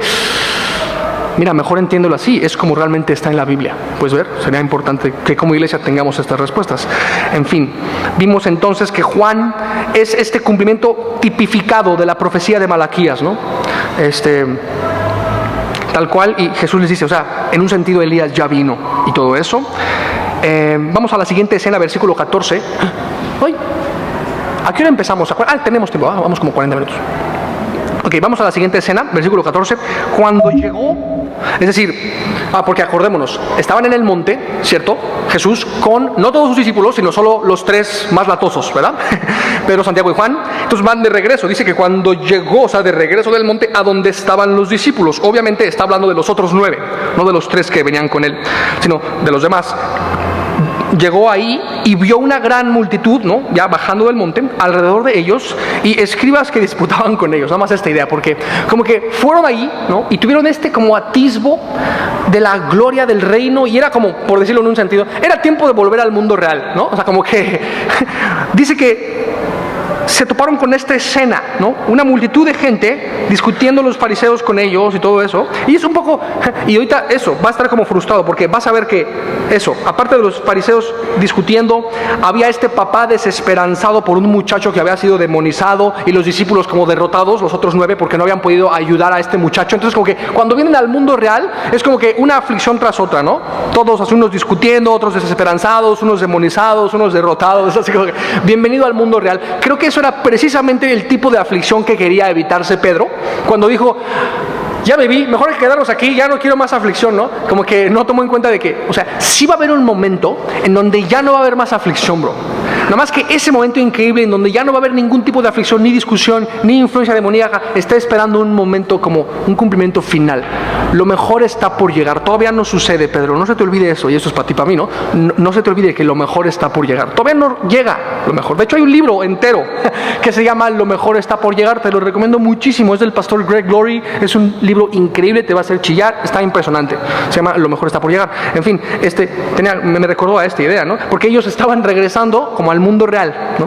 Mira, mejor entiéndolo así, es como realmente está en la Biblia. Puedes ver, sería importante que como iglesia tengamos estas respuestas. En fin, vimos entonces que Juan es este cumplimiento tipificado de la profecía de Malaquías, ¿no? tal cual, y Jesús les dice, o sea, en un sentido Elías ya vino y todo eso. Vamos a la siguiente escena, versículo 14. ¡Ay! ¿A qué hora empezamos? Tenemos tiempo, vamos como 40 minutos. Ok, vamos a la siguiente escena, versículo 14. Cuando llegó, es decir, porque acordémonos, estaban en el monte, ¿cierto? Jesús con, no todos sus discípulos, sino solo los tres más latosos, ¿verdad? Pedro, Santiago y Juan. Entonces van de regreso, dice que cuando llegó, o sea, de regreso del monte a donde estaban los discípulos. Obviamente está hablando de los otros 9, no de los 3 que venían con él, sino de los demás. Llegó ahí y vio una gran multitud, ¿no? Ya bajando del monte, alrededor de ellos, y escribas que disputaban con ellos. Nada más esta idea, porque como que fueron ahí, ¿no? Y tuvieron como atisbo de la gloria del reino, y era como, por decirlo en un sentido, era tiempo de volver al mundo real, ¿no? O sea, como que dice que se toparon con esta escena, ¿no? Una multitud de gente discutiendo los fariseos con ellos y todo eso. Y es un poco, y ahorita eso, va a estar como frustrado porque vas a ver que eso, aparte de los fariseos discutiendo, había este papá desesperanzado por un muchacho que había sido demonizado y los discípulos como derrotados, los otros 9, porque no habían podido ayudar a este muchacho. Entonces como que cuando vienen al mundo real es como que una aflicción tras otra, ¿no? Todos así, unos discutiendo, otros desesperanzados, unos demonizados, unos derrotados, así como que bienvenido al mundo real. Creo que eso era precisamente el tipo de aflicción que quería evitarse Pedro cuando dijo, ya bebí, mejor hay que quedarnos aquí, ya no quiero más aflicción, ¿no? Como que no tomó en cuenta de que, o sea, sí va a haber un momento en donde ya no va a haber más aflicción, bro. Nada más que ese momento increíble en donde ya no va a haber ningún tipo de aflicción, ni discusión, ni influencia demoníaca, está esperando un momento como un cumplimiento final. Lo mejor está por llegar. Todavía no sucede, Pedro. No se te olvide eso, y eso es para ti, para mí, ¿no? No se te olvide que lo mejor está por llegar. Todavía no llega lo mejor. De hecho, hay un libro entero que se llama Lo mejor está por llegar. Te lo recomiendo muchísimo. Es del pastor Greg Laurie. Es un libro increíble, te va a hacer chillar. Está impresionante. Se llama Lo mejor está por llegar. En fin, me recordó a esta idea, ¿no? Porque ellos estaban regresando como al mundo real, ¿no?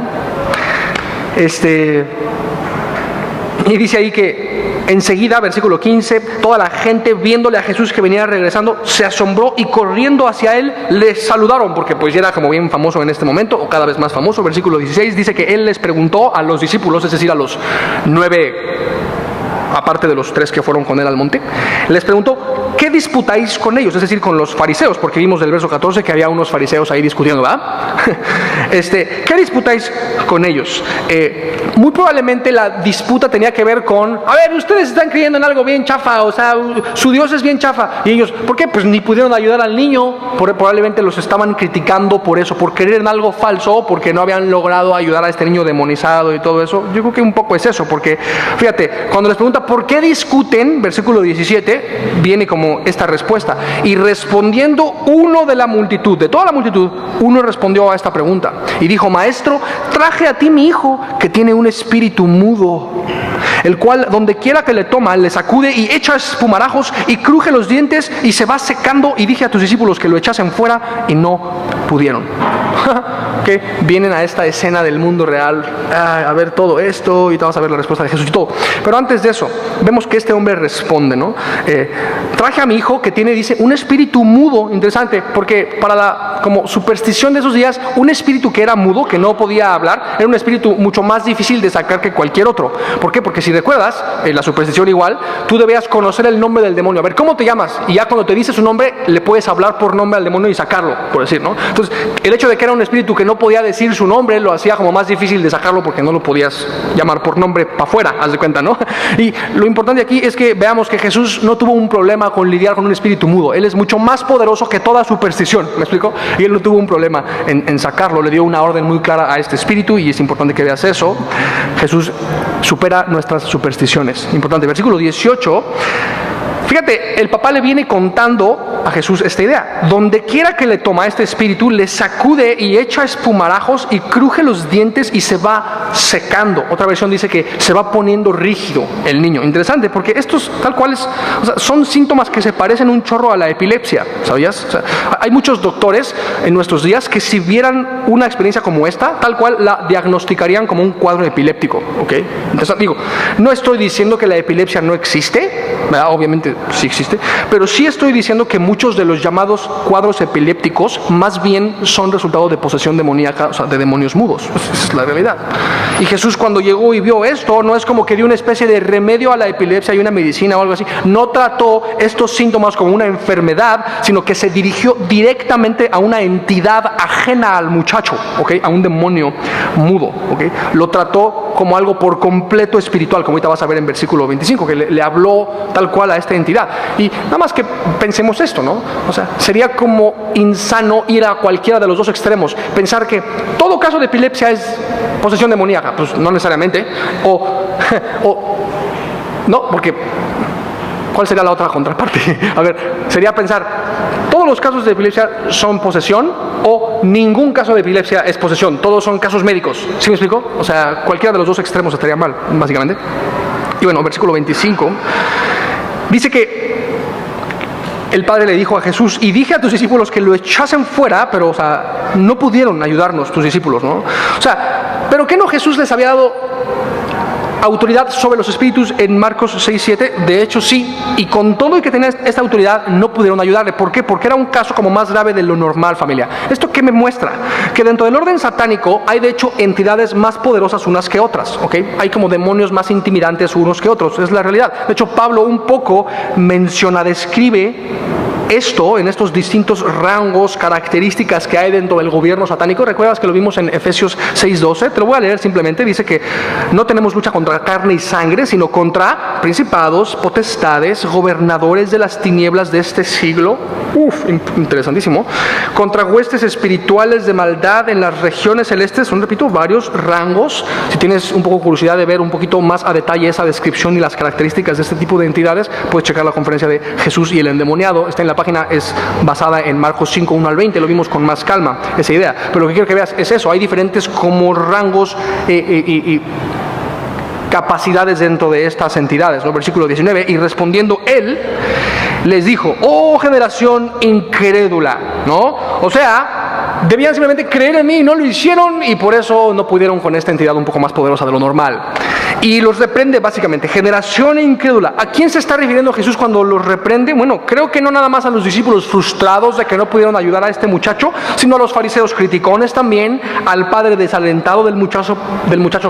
Y dice ahí que enseguida, versículo 15, toda la gente viéndole a Jesús que venía regresando se asombró y corriendo hacia él le saludaron, porque pues ya era como bien famoso en este momento, o cada vez más famoso. Versículo 16 dice que él les preguntó a los discípulos, es decir, a los 9, aparte de los 3 que fueron con él al monte, les preguntó, ¿qué disputáis con ellos? Es decir, con los fariseos, porque vimos del verso 14 que había unos fariseos ahí discutiendo, ¿verdad? ¿Qué disputáis con ellos? Muy probablemente la disputa tenía que ver con, a ver, ustedes están creyendo en algo bien chafa, o sea, su Dios es bien chafa. Y ellos, ¿por qué? Pues ni pudieron ayudar al niño, probablemente los estaban criticando por eso, por creer en algo falso, porque no habían logrado ayudar a este niño demonizado y todo eso. Yo creo que un poco es eso, porque fíjate, cuando les pregunta ¿por qué discuten? Versículo 17, viene como esta respuesta. Y respondiendo uno de la multitud, de toda la multitud, uno respondió a esta pregunta y dijo, maestro, traje a ti mi hijo que tiene un espíritu mudo, el cual donde quiera que le toma, le sacude y echa espumarajos y cruje los dientes y se va secando, y dije a tus discípulos que lo echasen fuera y no pudieron. Que vienen a esta escena del mundo real, a ver todo esto, y te vas a ver la respuesta de Jesús y todo. Pero antes de eso, vemos que este hombre responde, ¿no? Traje a mi hijo que tiene, dice, un espíritu mudo. Interesante, porque para la como superstición de esos días, un espíritu que era mudo, que no podía hablar, era un espíritu mucho más difícil de sacar que cualquier otro. ¿Por qué? Porque si recuerdas, la superstición igual, tú debías conocer el nombre del demonio. A ver, ¿cómo te llamas? Y ya cuando te dice su nombre, le puedes hablar por nombre al demonio y sacarlo, por decir, ¿no? Entonces, el hecho de que era un espíritu que no podía decir su nombre, lo hacía como más difícil de sacarlo, porque no lo podías llamar por nombre para afuera, haz de cuenta, ¿no? Y lo importante aquí es que veamos que Jesús no tuvo un problema con lidiar con un espíritu mudo. Él es mucho más poderoso que toda superstición, ¿me explico? Y él no tuvo un problema en sacarlo. Le dio una orden muy clara a este espíritu, y es importante que veas eso. Jesús supera nuestras supersticiones. Importante. Versículo 18. Fíjate, el papá le viene contando a Jesús esta idea. Donde quiera que le toma este espíritu, le sacude y echa espumarajos y cruje los dientes y se va secando. Otra versión dice que se va poniendo rígido el niño. Interesante, porque estos tal cual son síntomas que se parecen un chorro a la epilepsia, ¿sabías? O sea, hay muchos doctores en nuestros días que si vieran una experiencia como esta, tal cual la diagnosticarían como un cuadro epiléptico, ¿ok? Entonces, digo, no estoy diciendo que la epilepsia no existe, ¿verdad? Obviamente sí existe, pero sí estoy diciendo que muchos de los llamados cuadros epilépticos más bien son resultado de posesión demoníaca, o sea, de demonios mudos. Esa es la realidad. Y Jesús, cuando llegó y vio esto, no es como que dio una especie de remedio a la epilepsia y una medicina o algo así. No trató estos síntomas como una enfermedad, sino que se dirigió directamente a una entidad ajena al muchacho, ¿ok? A un demonio mudo, ¿ok? Lo trató como algo por completo espiritual, como ahorita vas a ver en versículo 25, que le habló tal cual a esta entidad. Y nada más que pensemos esto, ¿no? O sea, sería como insano ir a cualquiera de los dos extremos, pensar que todo caso de epilepsia es posesión demoníaca. Pues no necesariamente. No, porque ¿cuál sería la otra contraparte? A ver, sería pensar, ¿todos los casos de epilepsia son posesión? O ningún caso de epilepsia es posesión, todos son casos médicos. ¿Sí me explico? O sea, cualquiera de los dos extremos estaría mal, básicamente. Y bueno, versículo 25 dice que el Padre le dijo a Jesús: y dije a tus discípulos que lo echasen fuera, pero, o sea, no pudieron ayudarnos tus discípulos, ¿no? O sea, ¿pero qué no Jesús les había dado autoridad sobre los espíritus en Marcos 6:7? De hecho, sí. Y con todo y que tenía esta autoridad, no pudieron ayudarle. ¿Por qué? Porque era un caso como más grave de lo normal, familia. ¿Esto qué me muestra? Que dentro del orden satánico hay, de hecho, entidades más poderosas unas que otras, ¿ok? Hay como demonios más intimidantes unos que otros. Es la realidad. De hecho, Pablo un poco describe esto en estos distintos rangos, características que hay dentro del gobierno satánico. ¿Recuerdas que lo vimos en Efesios 6:12? Te lo voy a leer simplemente. Dice que no tenemos lucha contra carne y sangre, sino contra principados, potestades, gobernadores de las tinieblas de este siglo. Interesantísimo. Contra huestes espirituales de maldad en las regiones celestes. Son, repito, varios rangos. Si tienes un poco de curiosidad de ver un poquito más a detalle esa descripción y las características de este tipo de entidades, puedes checar la conferencia de Jesús y el endemoniado. Está en la página, es basada en Marcos 5, 1 al 20, lo vimos con más calma, esa idea. Pero lo que quiero que veas es eso, hay diferentes como rangos y capacidades dentro de estas entidades, ¿no? Versículo 19, y respondiendo él, les dijo: oh generación incrédula, ¿no? O sea, debían simplemente creer en mí y no lo hicieron, y por eso no pudieron con esta entidad un poco más poderosa de lo normal. Y los reprende básicamente, generación incrédula. ¿A quién se está refiriendo Jesús cuando los reprende? Bueno, creo que no nada más a los discípulos frustrados de que no pudieron ayudar a este muchacho, sino a los fariseos criticones también, al padre desalentado del muchacho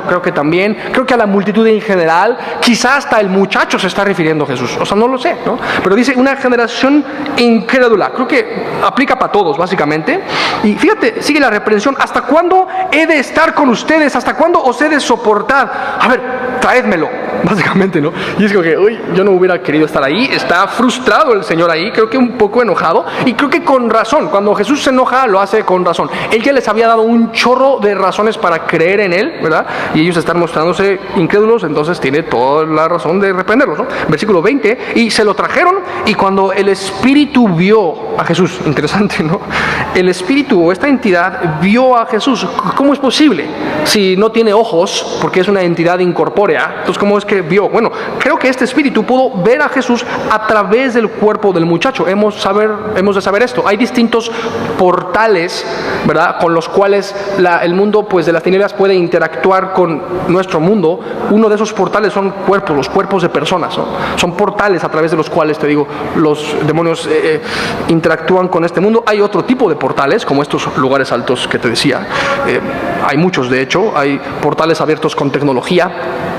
creo que también, creo que a la multitud en general, quizá hasta el muchacho se está refiriendo Jesús, o sea, no lo sé, ¿no? Pero dice una generación incrédula, creo que aplica para todos básicamente. Y fíjate, sigue la reprensión: ¿hasta cuándo he de estar con ustedes? ¿Hasta cuándo os he de soportar? A ver, traédmelo, básicamente, ¿no? Y es como que, uy, yo no hubiera querido estar ahí. Está frustrado el Señor ahí, creo que un poco enojado, y creo que con razón. Cuando Jesús se enoja, lo hace con razón. Él ya les había dado un chorro de razones para creer en Él, ¿verdad? Y ellos están mostrándose incrédulos, entonces tiene toda la razón de reprenderlos, ¿no? Versículo 20, y se lo trajeron, y cuando el Espíritu vio a Jesús, interesante, ¿no? El Espíritu o esta entidad vio a Jesús. ¿Cómo es posible? Si no tiene ojos, porque es una entidad incorpórea, entonces ¿cómo es que vio? Bueno, creo que este espíritu pudo ver a Jesús a través del cuerpo del muchacho. Hemos de saber esto. Hay distintos portales, ¿verdad?, con los cuales el mundo, pues, de las tinieblas puede interactuar con nuestro mundo. Uno de esos portales son cuerpos, los cuerpos de personas, ¿no? Son portales a través de los cuales, te digo, los demonios interactúan con este mundo. Hay otro tipo de portales, como estos lugares altos que te decía. Hay muchos, de hecho. Hay portales abiertos con tecnología,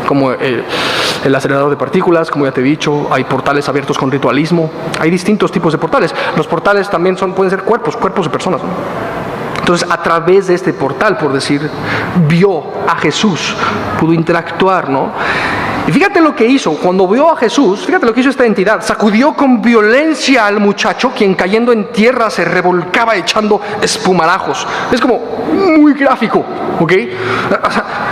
como el acelerador de partículas, como ya te he dicho. Hay portales abiertos con ritualismo. Hay distintos tipos de portales. Los portales también pueden ser cuerpos de personas, ¿no? Entonces, a través de este portal, por decir, vio a Jesús, pudo interactuar, ¿no? Y fíjate lo que hizo. Cuando vio a Jesús, fíjate lo que hizo esta entidad: sacudió con violencia al muchacho, quien cayendo en tierra se revolcaba echando espumarajos. Es como muy gráfico, ¿ok?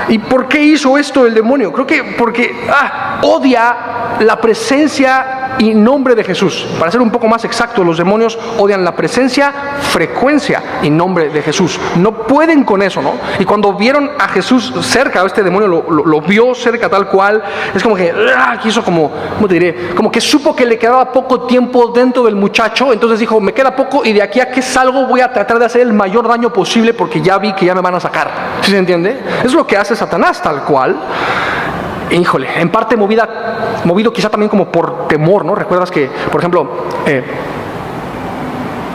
¿Y por qué hizo esto el demonio? Creo que porque odia la presencia y nombre de Jesús. Para ser un poco más exacto, los demonios odian la presencia, frecuencia y nombre de Jesús. No pueden con eso, ¿no? Y cuando vieron a Jesús cerca, este demonio lo vio cerca tal cual, es como que quiso ¿cómo te diré? Como que supo que le quedaba poco tiempo dentro del muchacho, entonces dijo: me queda poco, y de aquí a que salgo voy a tratar de hacer el mayor daño posible, porque ya vi que ya me van a sacar. ¿Sí se entiende? Es lo que hace Satanás tal cual. híjole, en parte movido quizá también como por temor, ¿no? Recuerdas que, por ejemplo,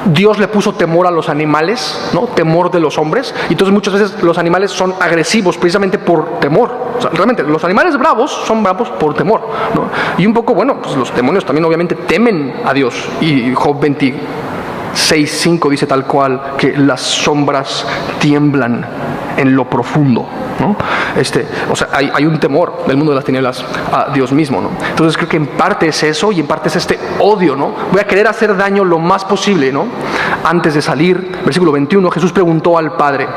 Dios le puso temor a los animales, ¿no? Temor de los hombres. Y entonces muchas veces los animales son agresivos precisamente por temor. O sea, realmente los animales bravos son bravos por temor, ¿no? Y un poco, bueno, pues los demonios también obviamente temen a Dios. Y Job 26:5 dice tal cual que las sombras tiemblan en lo profundo, ¿no? O sea, hay un temor del mundo de las tinieblas a Dios mismo, ¿no? Entonces creo que en parte es eso y en parte es este odio, ¿no? Voy a querer hacer daño lo más posible, ¿no? Antes de salir, versículo 21, Jesús preguntó al Padre,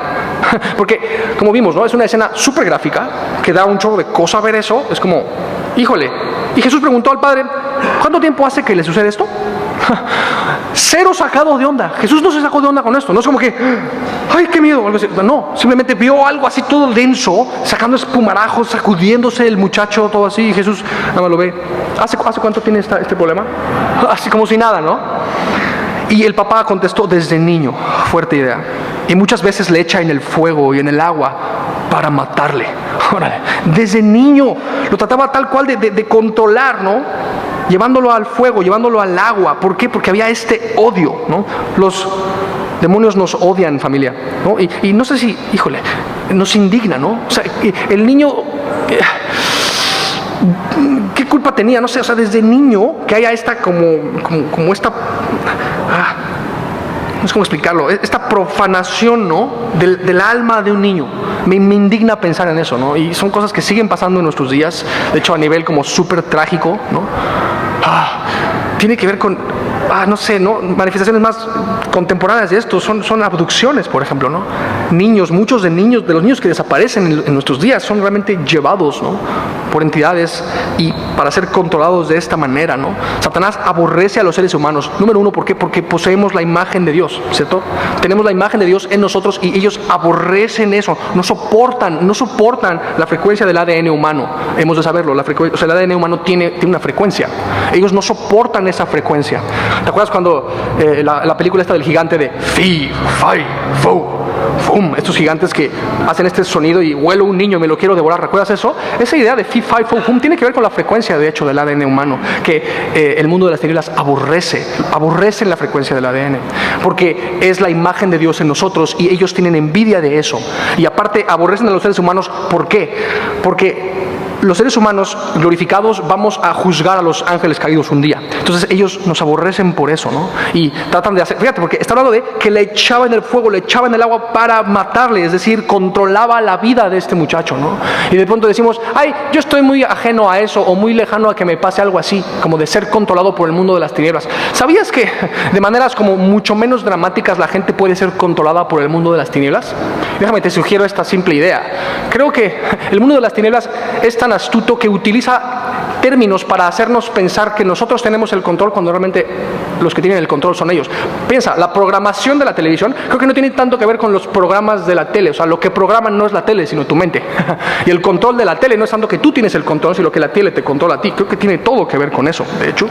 porque como vimos, ¿no? Es una escena súper gráfica que da un chorro de cosa ver eso, es como, híjole, y Jesús preguntó al Padre, ¿cuánto tiempo hace que le sucede esto? Cero sacado de onda. Jesús no se sacó de onda con esto. No es como que, ay, qué miedo, algo así. No, simplemente vio algo así todo denso, sacando espumarajos, sacudiéndose el muchacho, todo así. Y Jesús nada más lo ve. ¿Hace cuánto tiene este problema? Así como si nada, ¿no? Y el papá contestó, desde niño. Fuerte idea. Y muchas veces le echa en el fuego y en el agua para matarle. Órale. Desde niño lo trataba tal cual de controlar, ¿no? Llevándolo al fuego, llevándolo al agua. ¿Por qué? Porque había este odio, ¿no? Los demonios nos odian, familia, ¿no? Y no sé si, híjole, nos indigna, ¿no? O sea, el niño, ¿qué culpa tenía? No sé, o sea, desde niño que haya esta como esta, no sé cómo explicarlo, esta profanación, ¿no? Del alma de un niño. Me indigna pensar en eso, ¿no? Y son cosas que siguen pasando en nuestros días, de hecho a nivel como súper trágico, ¿no? Tiene que ver con, no sé, ¿no? Manifestaciones más contemporáneas de esto, son abducciones, por ejemplo, ¿no? Niños, muchos de los niños que desaparecen en nuestros días son realmente llevados, ¿no? Por entidades y para ser controlados de esta manera, ¿no? Satanás aborrece a los seres humanos. Número uno, ¿por qué? Porque poseemos la imagen de Dios, ¿cierto? Tenemos la imagen de Dios en nosotros y ellos aborrecen eso, no soportan la frecuencia del ADN humano. Hemos de saberlo, el ADN humano tiene una frecuencia. Ellos no soportan esa frecuencia. ¿Te acuerdas cuando la película esta del gigante de Fi, Fai, Fo, Fum? Estos gigantes que hacen este sonido y huelo un niño, me lo quiero devorar. ¿Recuerdas eso? Esa idea de Fi, Fai, Fo, Fum tiene que ver con la frecuencia, de hecho, del ADN humano, que el mundo de las tinieblas aborrecen la frecuencia del ADN, porque es la imagen de Dios en nosotros y ellos tienen envidia de eso. Y aparte aborrecen a los seres humanos. ¿Por qué? Porque los seres humanos glorificados vamos a juzgar a los ángeles caídos un día. Entonces ellos nos aborrecen por eso, ¿no? Y tratan de hacer, fíjate, porque está hablando de que le echaba en el fuego, le echaba en el agua para matarle, es decir, controlaba la vida de este muchacho, ¿no? Y de pronto decimos, ay, yo estoy muy ajeno a eso o muy lejano a que me pase algo así, como de ser controlado por el mundo de las tinieblas. ¿Sabías que de maneras como mucho menos dramáticas la gente puede ser controlada por el mundo de las tinieblas? Déjame, te sugiero esta simple idea. Creo que el mundo de las tinieblas es tan astuto que utiliza términos para hacernos pensar que nosotros tenemos el control cuando realmente los que tienen el control son ellos. Piensa, la programación de la televisión creo que no tiene tanto que ver con los programas de la tele. O sea, lo que programan no es la tele, sino tu mente. Y el control de la tele no es tanto que tú tienes el control, sino que la tele te controla a ti. Creo que tiene todo que ver con eso, de hecho.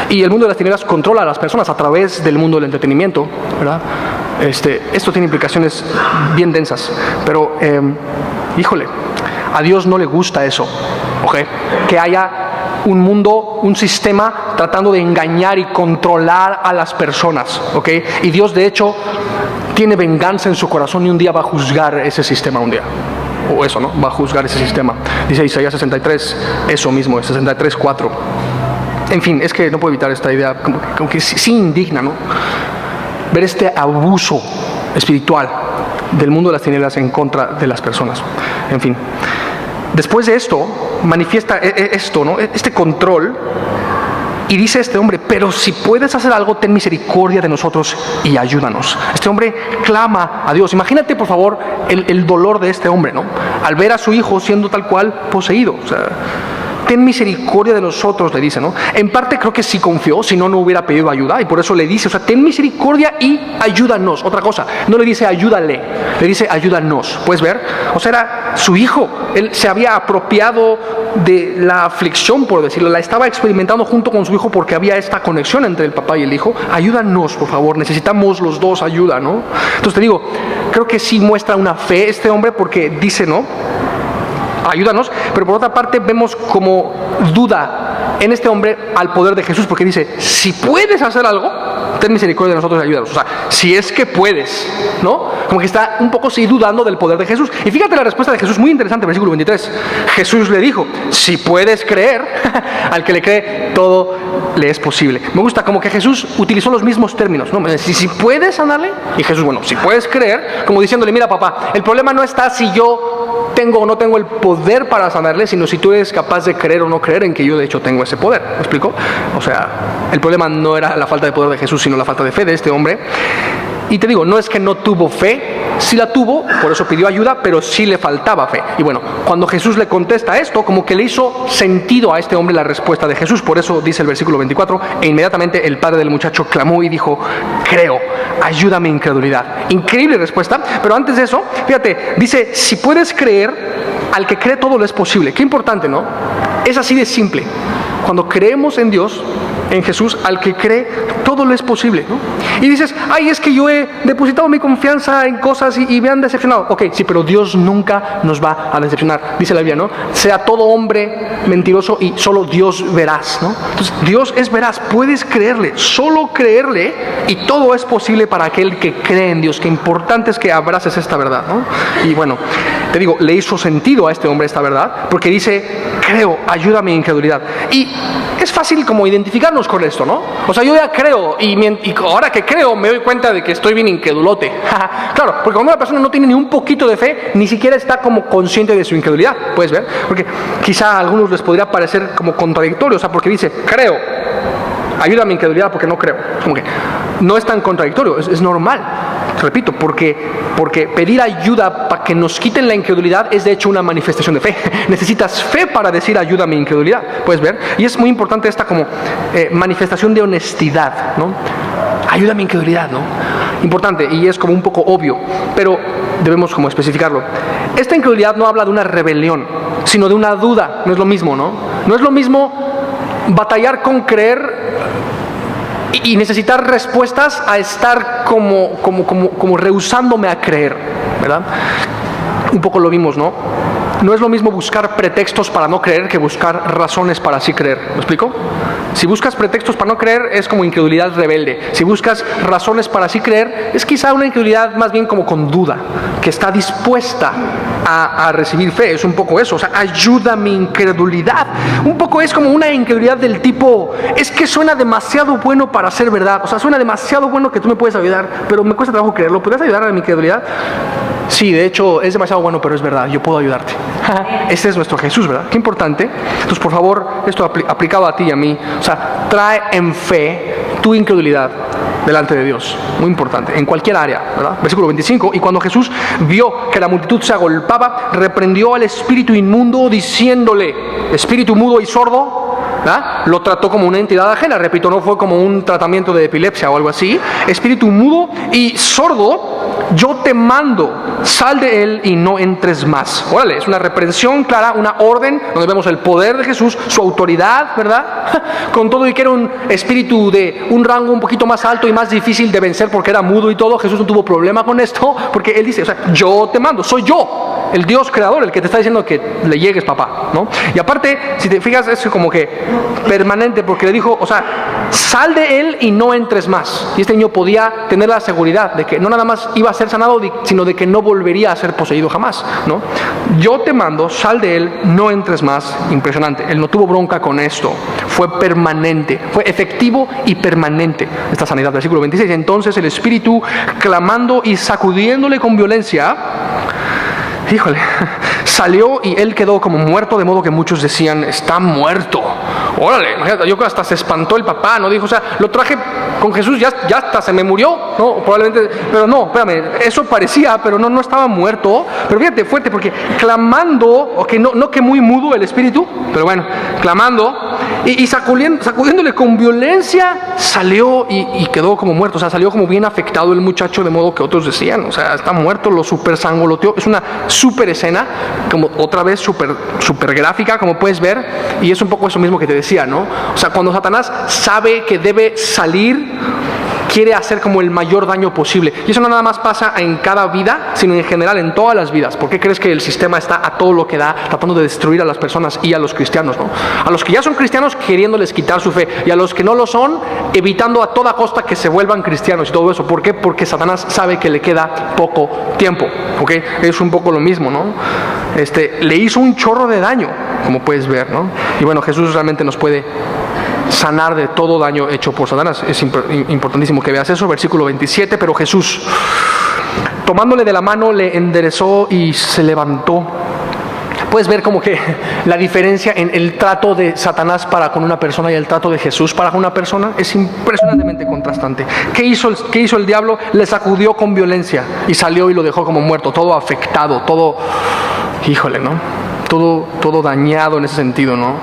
Y el mundo de las tinieblas controla a las personas a través del mundo del entretenimiento, ¿verdad? Esto tiene implicaciones bien densas. Pero, híjole, a Dios no le gusta eso, ¿ok? Que haya un mundo, un sistema tratando de engañar y controlar a las personas, ¿ok? Y Dios, de hecho, tiene venganza en su corazón y un día va a juzgar ese sistema, un día. O eso, ¿no? Va a juzgar ese sistema. Dice Isaías 63, eso mismo, 63:4. En fin, es que no puedo evitar esta idea, como que sí indigna, ¿no? Ver este abuso espiritual del mundo de las tinieblas en contra de las personas. En fin, después de esto, manifiesta esto, ¿no? Este control, y dice este hombre, pero si puedes hacer algo, ten misericordia de nosotros y ayúdanos. Este hombre clama a Dios. Imagínate, por favor, el dolor de este hombre, ¿no? Al ver a su hijo siendo tal cual poseído. O sea, ten misericordia de nosotros, le dice, ¿no? En parte creo que sí confió, si no, no hubiera pedido ayuda, y por eso le dice, o sea, ten misericordia y ayúdanos. Otra cosa, no le dice ayúdale, le dice ayúdanos. ¿Puedes ver? O sea, era su hijo, él se había apropiado de la aflicción, por decirlo, la estaba experimentando junto con su hijo porque había esta conexión entre el papá y el hijo. Ayúdanos, por favor, necesitamos los dos ayuda, ¿no? Entonces te digo, creo que sí muestra una fe este hombre porque dice, ¿no? ayúdanos, pero por otra parte vemos como duda en este hombre al poder de Jesús, porque dice, si puedes hacer algo, ten misericordia de nosotros y ayúdanos. O sea, si es que puedes, ¿no? Como que está un poco sí dudando del poder de Jesús. Y fíjate la respuesta de Jesús, muy interesante, versículo 23. Jesús le dijo, si puedes creer, al que le cree, todo le es posible. Me gusta como que Jesús utilizó los mismos términos, ¿no? Si puedes sanarle, y Jesús, bueno, si puedes creer, como diciéndole, mira papá, el problema no está si yo tengo o no tengo el poder para sanarle, sino si tú eres capaz de creer o no creer en que yo de hecho tengo ese poder. ¿Me explico? O sea, el problema no era la falta de poder de Jesús, sino la falta de fe de este hombre. Y te digo, no es que no tuvo fe, sí la tuvo, por eso pidió ayuda, pero sí le faltaba fe. Y bueno, cuando Jesús le contesta esto, como que le hizo sentido a este hombre la respuesta de Jesús. Por eso dice el versículo 24, e inmediatamente el padre del muchacho clamó y dijo, creo, ayuda mi incredulidad. Increíble respuesta, pero antes de eso, fíjate, dice, si puedes creer, al que cree todo lo es posible. Qué importante, ¿no? Es así de simple. Cuando creemos en Dios, en Jesús, al que cree, todo lo es posible, ¿no? Y dices, ay, es que yo he depositado mi confianza en cosas y me han decepcionado. Ok, sí, pero Dios nunca nos va a decepcionar, dice la Biblia, ¿no? Sea todo hombre mentiroso y solo Dios veraz, ¿no? Entonces, Dios es veraz, puedes creerle, solo creerle, y todo es posible para aquel que cree en Dios. Qué importante es que abraces esta verdad, ¿no? Y bueno, te digo, le hizo sentido a este hombre esta verdad, porque dice, creo, ayuda a mi incredulidad. Y es fácil como identificarnos con esto, ¿no? O sea, yo ya creo y ahora que creo me doy cuenta de que estoy bien incredulote. Claro, porque cuando una persona no tiene ni un poquito de fe, ni siquiera está como consciente de su incredulidad, ¿puedes ver? Porque quizá a algunos les podría parecer como contradictorio, o sea, porque dice, creo, ayuda a mi incredulidad porque no creo. Como que no es tan contradictorio, es normal. Repito, porque pedir ayuda para que nos quiten la incredulidad es de hecho una manifestación de fe. Necesitas fe para decir ayuda a mi incredulidad, ¿puedes ver? Y es muy importante esta como manifestación de honestidad, ¿no? Ayuda a mi incredulidad, ¿no? Importante, y es como un poco obvio, pero debemos como especificarlo. Esta incredulidad no habla de una rebelión, sino de una duda. No es lo mismo, ¿no? No es lo mismo batallar con creer y necesitar respuestas a estar como rehusándome a creer, ¿verdad? Un poco lo vimos, ¿no? No es lo mismo buscar pretextos para no creer que buscar razones para sí creer. ¿Me explico? Si buscas pretextos para no creer es como incredulidad rebelde. Si buscas razones para sí creer es quizá una incredulidad más bien como con duda, que está dispuesta a recibir fe. Es un poco eso, o sea, ayuda a mi incredulidad. Un poco es como una incredulidad del tipo, es que suena demasiado bueno para ser verdad. O sea, suena demasiado bueno que tú me puedes ayudar, pero me cuesta trabajo creerlo. ¿Podrías ayudar a mi incredulidad? Sí, de hecho es demasiado bueno, pero es verdad, yo puedo ayudarte. Ese es nuestro Jesús, ¿verdad? Qué importante. Entonces, por favor, esto aplicado a ti y a mí, o sea, trae en fe tu incredulidad delante de Dios. Muy importante, en cualquier área, ¿verdad? Versículo 25, y cuando Jesús vio que la multitud se agolpaba, reprendió al espíritu inmundo diciéndole, espíritu mudo y sordo, ¿verdad? Lo trató como una entidad ajena, repito, no fue como un tratamiento de epilepsia o algo así. Espíritu mudo y sordo, yo te mando, sal de él y no entres más. Órale, es una reprensión clara, una orden, donde vemos el poder de Jesús, su autoridad, ¿verdad? Con todo y que era un espíritu de un rango un poquito más alto y más difícil de vencer porque era mudo y todo, Jesús no tuvo problema con esto, porque él dice, o sea, yo te mando, soy yo, el Dios creador, el que te está diciendo que le llegues, papá, ¿no? Y aparte, si te fijas, es como que permanente, porque le dijo, o sea, sal de él y no entres más. Y este niño podía tener la seguridad de que no nada más iba a ser sanado, sino de que no volvería a ser poseído jamás, ¿no? Yo te mando, sal de él, no entres más. Impresionante. Él no tuvo bronca con esto. Fue permanente, fue efectivo y permanente esta sanidad. Versículo 26. Entonces el espíritu, clamando y sacudiéndole con violencia, híjole, salió y él quedó como muerto, de modo que muchos decían, está muerto. Órale, imagínate, yo creo que hasta se espantó el papá, ¿no? Dijo, o sea, lo traje con Jesús, ya hasta se me murió, ¿no? Probablemente, pero no, espérame, eso parecía, pero no estaba muerto. Pero fíjate, fuerte, porque clamando, ok, no que muy mudo el espíritu, pero bueno, clamando y sacudiéndole con violencia, salió y quedó como muerto. O sea, salió como bien afectado el muchacho, de modo que otros decían, o sea, está muerto, lo super sangoloteó. Es una super escena, como otra vez super gráfica, como puedes ver, y es un poco eso mismo que te decía, ¿no? O sea, cuando Satanás sabe que debe salir quiere hacer como el mayor daño posible. Y eso no nada más pasa en cada vida, sino en general en todas las vidas. ¿Por qué crees que el sistema está a todo lo que da, tratando de destruir a las personas y a los cristianos, ¿no? A los que ya son cristianos, queriéndoles quitar su fe, y a los que no lo son, evitando a toda costa que se vuelvan cristianos y todo eso. ¿Por qué? Porque Satanás sabe que le queda poco tiempo, ¿ok? Es un poco lo mismo, ¿no? Le hizo un chorro de daño, como puedes ver, ¿no? Y bueno, Jesús realmente nos puede sanar de todo daño hecho por Satanás. Es importantísimo que veas eso. Versículo 27, pero Jesús, tomándole de la mano, le enderezó y se levantó. Puedes ver como que la diferencia en el trato de Satanás para con una persona y el trato de Jesús para con una persona es impresionantemente contrastante. ¿Qué hizo el diablo? Le sacudió con violencia y salió y lo dejó como muerto, todo afectado, todo, híjole, ¿no? Todo dañado en ese sentido, ¿no?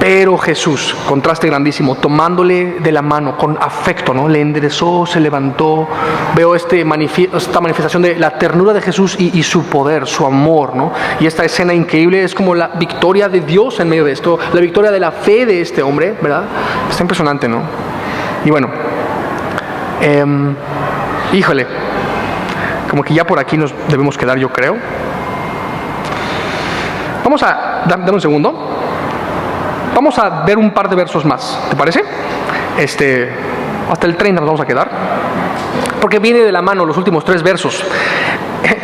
Pero Jesús, contraste grandísimo, tomándole de la mano con afecto, ¿no? Le enderezó, se levantó. Veo esta manifestación de la ternura de Jesús y su poder, su amor, ¿no? Y esta escena increíble es como la victoria de Dios en medio de esto, la victoria de la fe de este hombre, ¿verdad? Está impresionante, ¿no? Y bueno, híjole, como que ya por aquí nos debemos quedar, yo creo. Vamos a, dame un segundo. Vamos a ver un par de versos más, ¿te parece? Hasta el 30 nos vamos a quedar, porque viene de la mano los últimos 3 versos.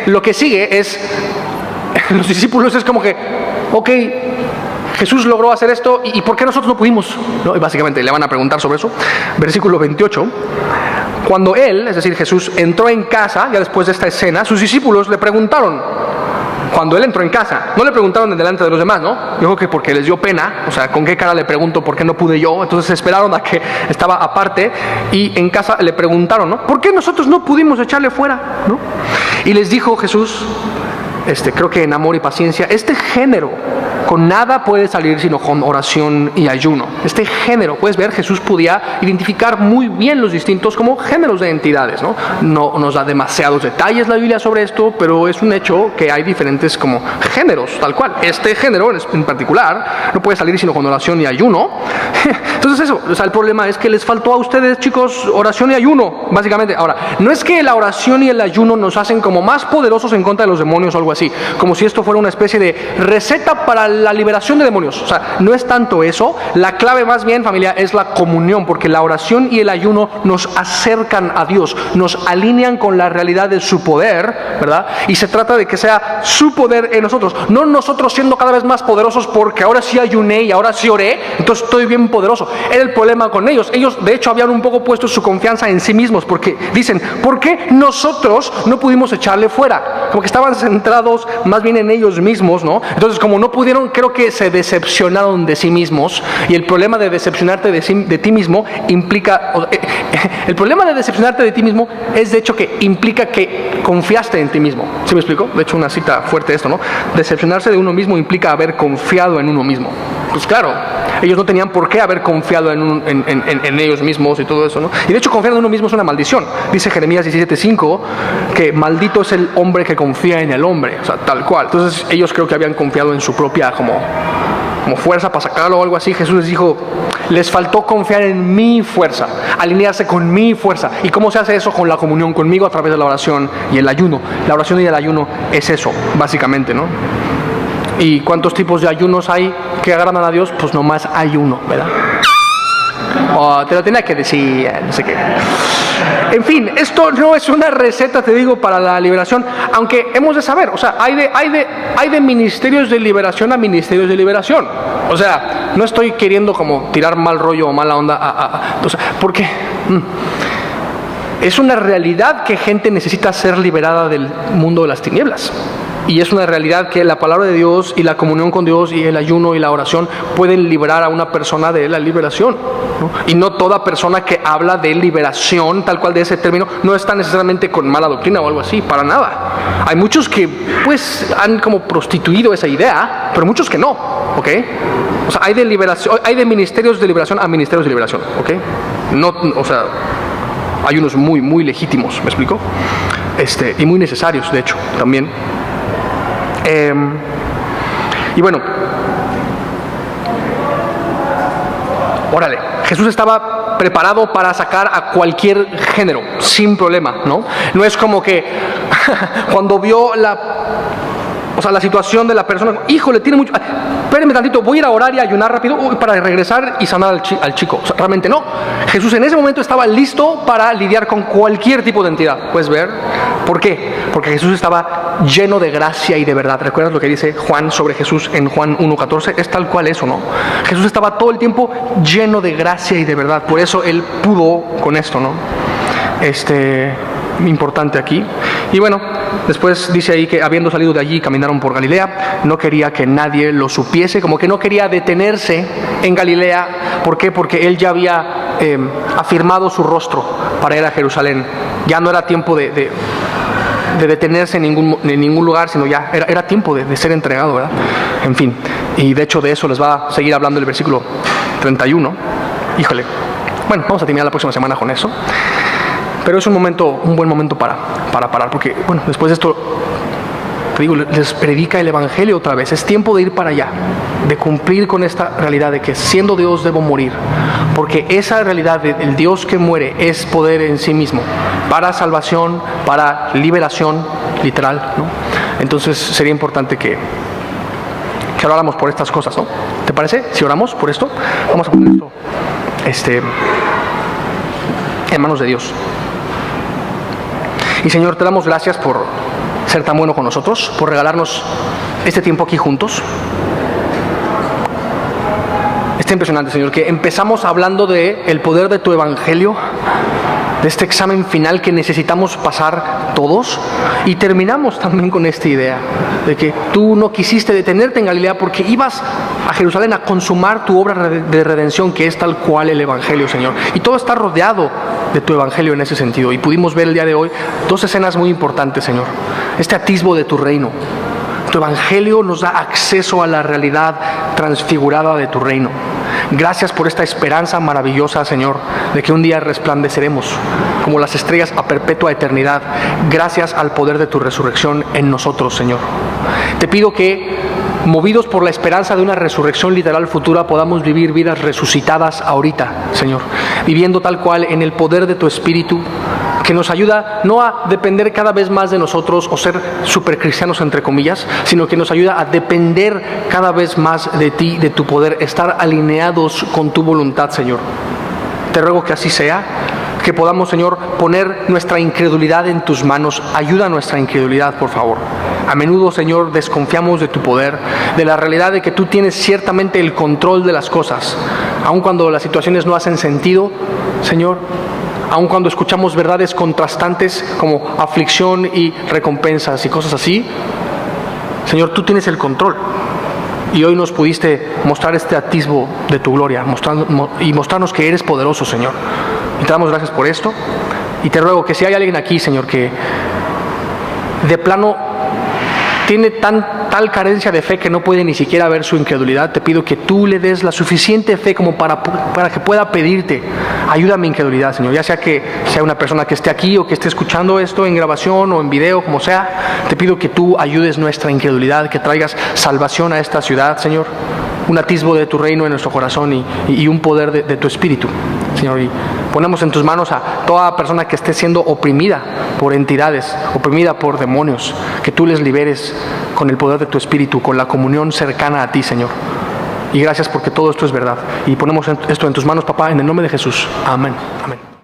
Lo que sigue es, los discípulos es como que, ok, Jesús logró hacer esto, ¿y por qué nosotros no pudimos? ¿No? Y básicamente le van a preguntar sobre eso. Versículo 28, cuando él, es decir, Jesús, entró en casa, ya después de esta escena, sus discípulos le preguntaron, cuando él entró en casa, no le preguntaron en delante de los demás, ¿no? Yo creo que porque les dio pena, o sea, ¿con qué cara le pregunto por qué no pude yo? Entonces esperaron a que estaba aparte y en casa le preguntaron, ¿no? ¿Por qué nosotros no pudimos echarle fuera? ¿No? Y les dijo Jesús, creo que en amor y paciencia, este género con nada puede salir sino con oración y ayuno. Este género, puedes ver, Jesús podía identificar muy bien los distintos como géneros de entidades, ¿no? No nos da demasiados detalles la Biblia sobre esto, pero es un hecho que hay diferentes como géneros, tal cual. Este género en particular no puede salir sino con oración y ayuno. Entonces eso, o sea, el problema es que les faltó a ustedes, chicos, oración y ayuno, básicamente. Ahora, no es que la oración y el ayuno nos hacen como más poderosos en contra de los demonios o algo así, como si esto fuera una especie de receta para la liberación de demonios. O sea, no es tanto eso. La clave más bien, familia, es la comunión, porque la oración y el ayuno nos acercan a Dios, nos alinean con la realidad de su poder, ¿verdad? Y se trata de que sea su poder en nosotros, no nosotros siendo cada vez más poderosos porque ahora sí ayuné y ahora sí oré, entonces estoy bien poderoso. Era el problema con ellos. Ellos, de hecho, habían un poco puesto su confianza en sí mismos, porque dicen, ¿por qué nosotros no pudimos echarle fuera? Como que estaban centrados más bien en ellos mismos, ¿no? Entonces, como no pudieron, creo que se decepcionaron de sí mismos. Y el problema de decepcionarte de ti mismo implica, el problema de decepcionarte de ti mismo es de hecho que implica que confiaste en ti mismo. ¿Sí me explico? De hecho, una cita fuerte esto, ¿no? Decepcionarse de uno mismo implica haber confiado en uno mismo. Pues claro, ellos no tenían por qué haber confiado en ellos mismos y todo eso, ¿no? Y de hecho, confiar en uno mismo es una maldición. Dice Jeremías 17:5 que maldito es el hombre que confía en el hombre, o sea, tal cual. Entonces ellos creo que habían confiado en su propia como fuerza para sacarlo o algo así. Jesús les dijo, les faltó confiar en mi fuerza, alinearse con mi fuerza. ¿Y cómo se hace eso? Con la comunión conmigo a través de la oración y el ayuno. La oración y el ayuno es eso, básicamente, ¿no? ¿Y cuántos tipos de ayunos hay que agradan a Dios? Pues nomás hay uno, ¿verdad? Te lo tenía que decir, no sé qué. En fin, esto no es una receta, te digo, para la liberación, aunque hemos de saber, o sea, hay de ministerios de liberación a ministerios de liberación. O sea, no estoy queriendo como tirar mal rollo o mala onda, o sea, porque es una realidad que gente necesita ser liberada del mundo de las tinieblas. Y es una realidad que la palabra de Dios y la comunión con Dios y el ayuno y la oración pueden liberar a una persona de la liberación, ¿no? Y no toda persona que habla de liberación, tal cual de ese término, no está necesariamente con mala doctrina o algo así, para nada. Hay muchos que pues han como prostituido esa idea, pero muchos que no, ¿ok? O sea, hay de liberación, hay de ministerios de liberación a ministerios de liberación, ¿ok? No, o sea, hay unos muy, muy legítimos, ¿me explico? Y muy necesarios, de hecho, también. Y bueno, órale, Jesús estaba preparado para sacar a cualquier género, sin problema, ¿no? No es como que cuando vio la situación de la persona, híjole, tiene mucho, espérenme tantito, voy a ir a orar y a ayunar rápido para regresar y sanar al chico. O sea, realmente no. Jesús en ese momento estaba listo para lidiar con cualquier tipo de entidad. ¿Puedes ver? ¿Por qué? Porque Jesús estaba lleno de gracia y de verdad. ¿Recuerdas lo que dice Juan sobre Jesús en Juan 1:14? Es tal cual eso, ¿no? Jesús estaba todo el tiempo lleno de gracia y de verdad. Por eso Él pudo con esto, ¿no? Importante aquí. Y bueno, después dice ahí que habiendo salido de allí caminaron por Galilea. No quería que nadie lo supiese, como que no quería detenerse en Galilea. ¿Por qué? Porque Él ya había afirmado su rostro para ir a Jerusalén. Ya no era tiempo de detenerse en ningún lugar, sino ya era tiempo de ser entregado, ¿verdad? En fin, y de hecho de eso les va a seguir hablando el versículo 31. Híjole, bueno, vamos a terminar la próxima semana con eso. Pero es un buen momento para parar, porque, bueno, después de esto, te digo, les predica el Evangelio otra vez. Es tiempo de ir para allá, de cumplir con esta realidad de que siendo Dios debo morir, porque esa realidad del Dios que muere es poder en sí mismo, para salvación, para liberación, literal, ¿no? Entonces sería importante que oráramos por estas cosas, ¿no? ¿Te parece? Si oramos por esto, vamos a poner esto en manos de Dios. Y Señor, te damos gracias por ser tan bueno con nosotros, por regalarnos este tiempo aquí juntos. Está impresionante, Señor, que empezamos hablando del poder de tu Evangelio, de este examen final que necesitamos pasar todos, y terminamos también con esta idea de que tú no quisiste detenerte en Galilea porque ibas a Jerusalén a consumar tu obra de redención, que es tal cual el Evangelio, Señor. Y todo está rodeado de tu Evangelio en ese sentido. Y pudimos ver el día de hoy dos escenas muy importantes, Señor. Este atisbo de tu reino. Tu Evangelio nos da acceso a la realidad transfigurada de tu reino. Gracias por esta esperanza maravillosa, Señor, de que un día resplandeceremos como las estrellas a perpetua eternidad, gracias al poder de tu resurrección en nosotros, Señor. Te pido que, movidos por la esperanza de una resurrección literal futura, podamos vivir vidas resucitadas ahorita, Señor, viviendo tal cual en el poder de tu Espíritu, que nos ayuda no a depender cada vez más de nosotros o ser supercristianos entre comillas, sino que nos ayuda a depender cada vez más de ti, de tu poder, estar alineados con tu voluntad, Señor. Te ruego que así sea, que podamos, Señor, poner nuestra incredulidad en tus manos. Ayuda a nuestra incredulidad, por favor. A menudo, Señor, desconfiamos de tu poder, de la realidad de que tú tienes ciertamente el control de las cosas, aun cuando las situaciones no hacen sentido, Señor. Aun cuando escuchamos verdades contrastantes como aflicción y recompensas y cosas así, Señor, tú tienes el control. Y hoy nos pudiste mostrar este atisbo de tu gloria y mostrarnos que eres poderoso, Señor. Y te damos gracias por esto. Y te ruego que si hay alguien aquí, Señor, que de plano tiene tal carencia de fe que no puede ni siquiera ver su incredulidad, te pido que tú le des la suficiente fe como para que pueda pedirte, ayuda a mi incredulidad, Señor. Ya sea que sea una persona que esté aquí o que esté escuchando esto en grabación o en video, como sea, te pido que tú ayudes nuestra incredulidad, que traigas salvación a esta ciudad, Señor. Un atisbo de tu reino en nuestro corazón y un poder de tu Espíritu, Señor. Y ponemos en tus manos a toda persona que esté siendo oprimida por entidades, oprimida por demonios, que tú les liberes con el poder de tu Espíritu, con la comunión cercana a ti, Señor. Y gracias porque todo esto es verdad. Y ponemos esto en tus manos, papá, en el nombre de Jesús. Amén. Amén.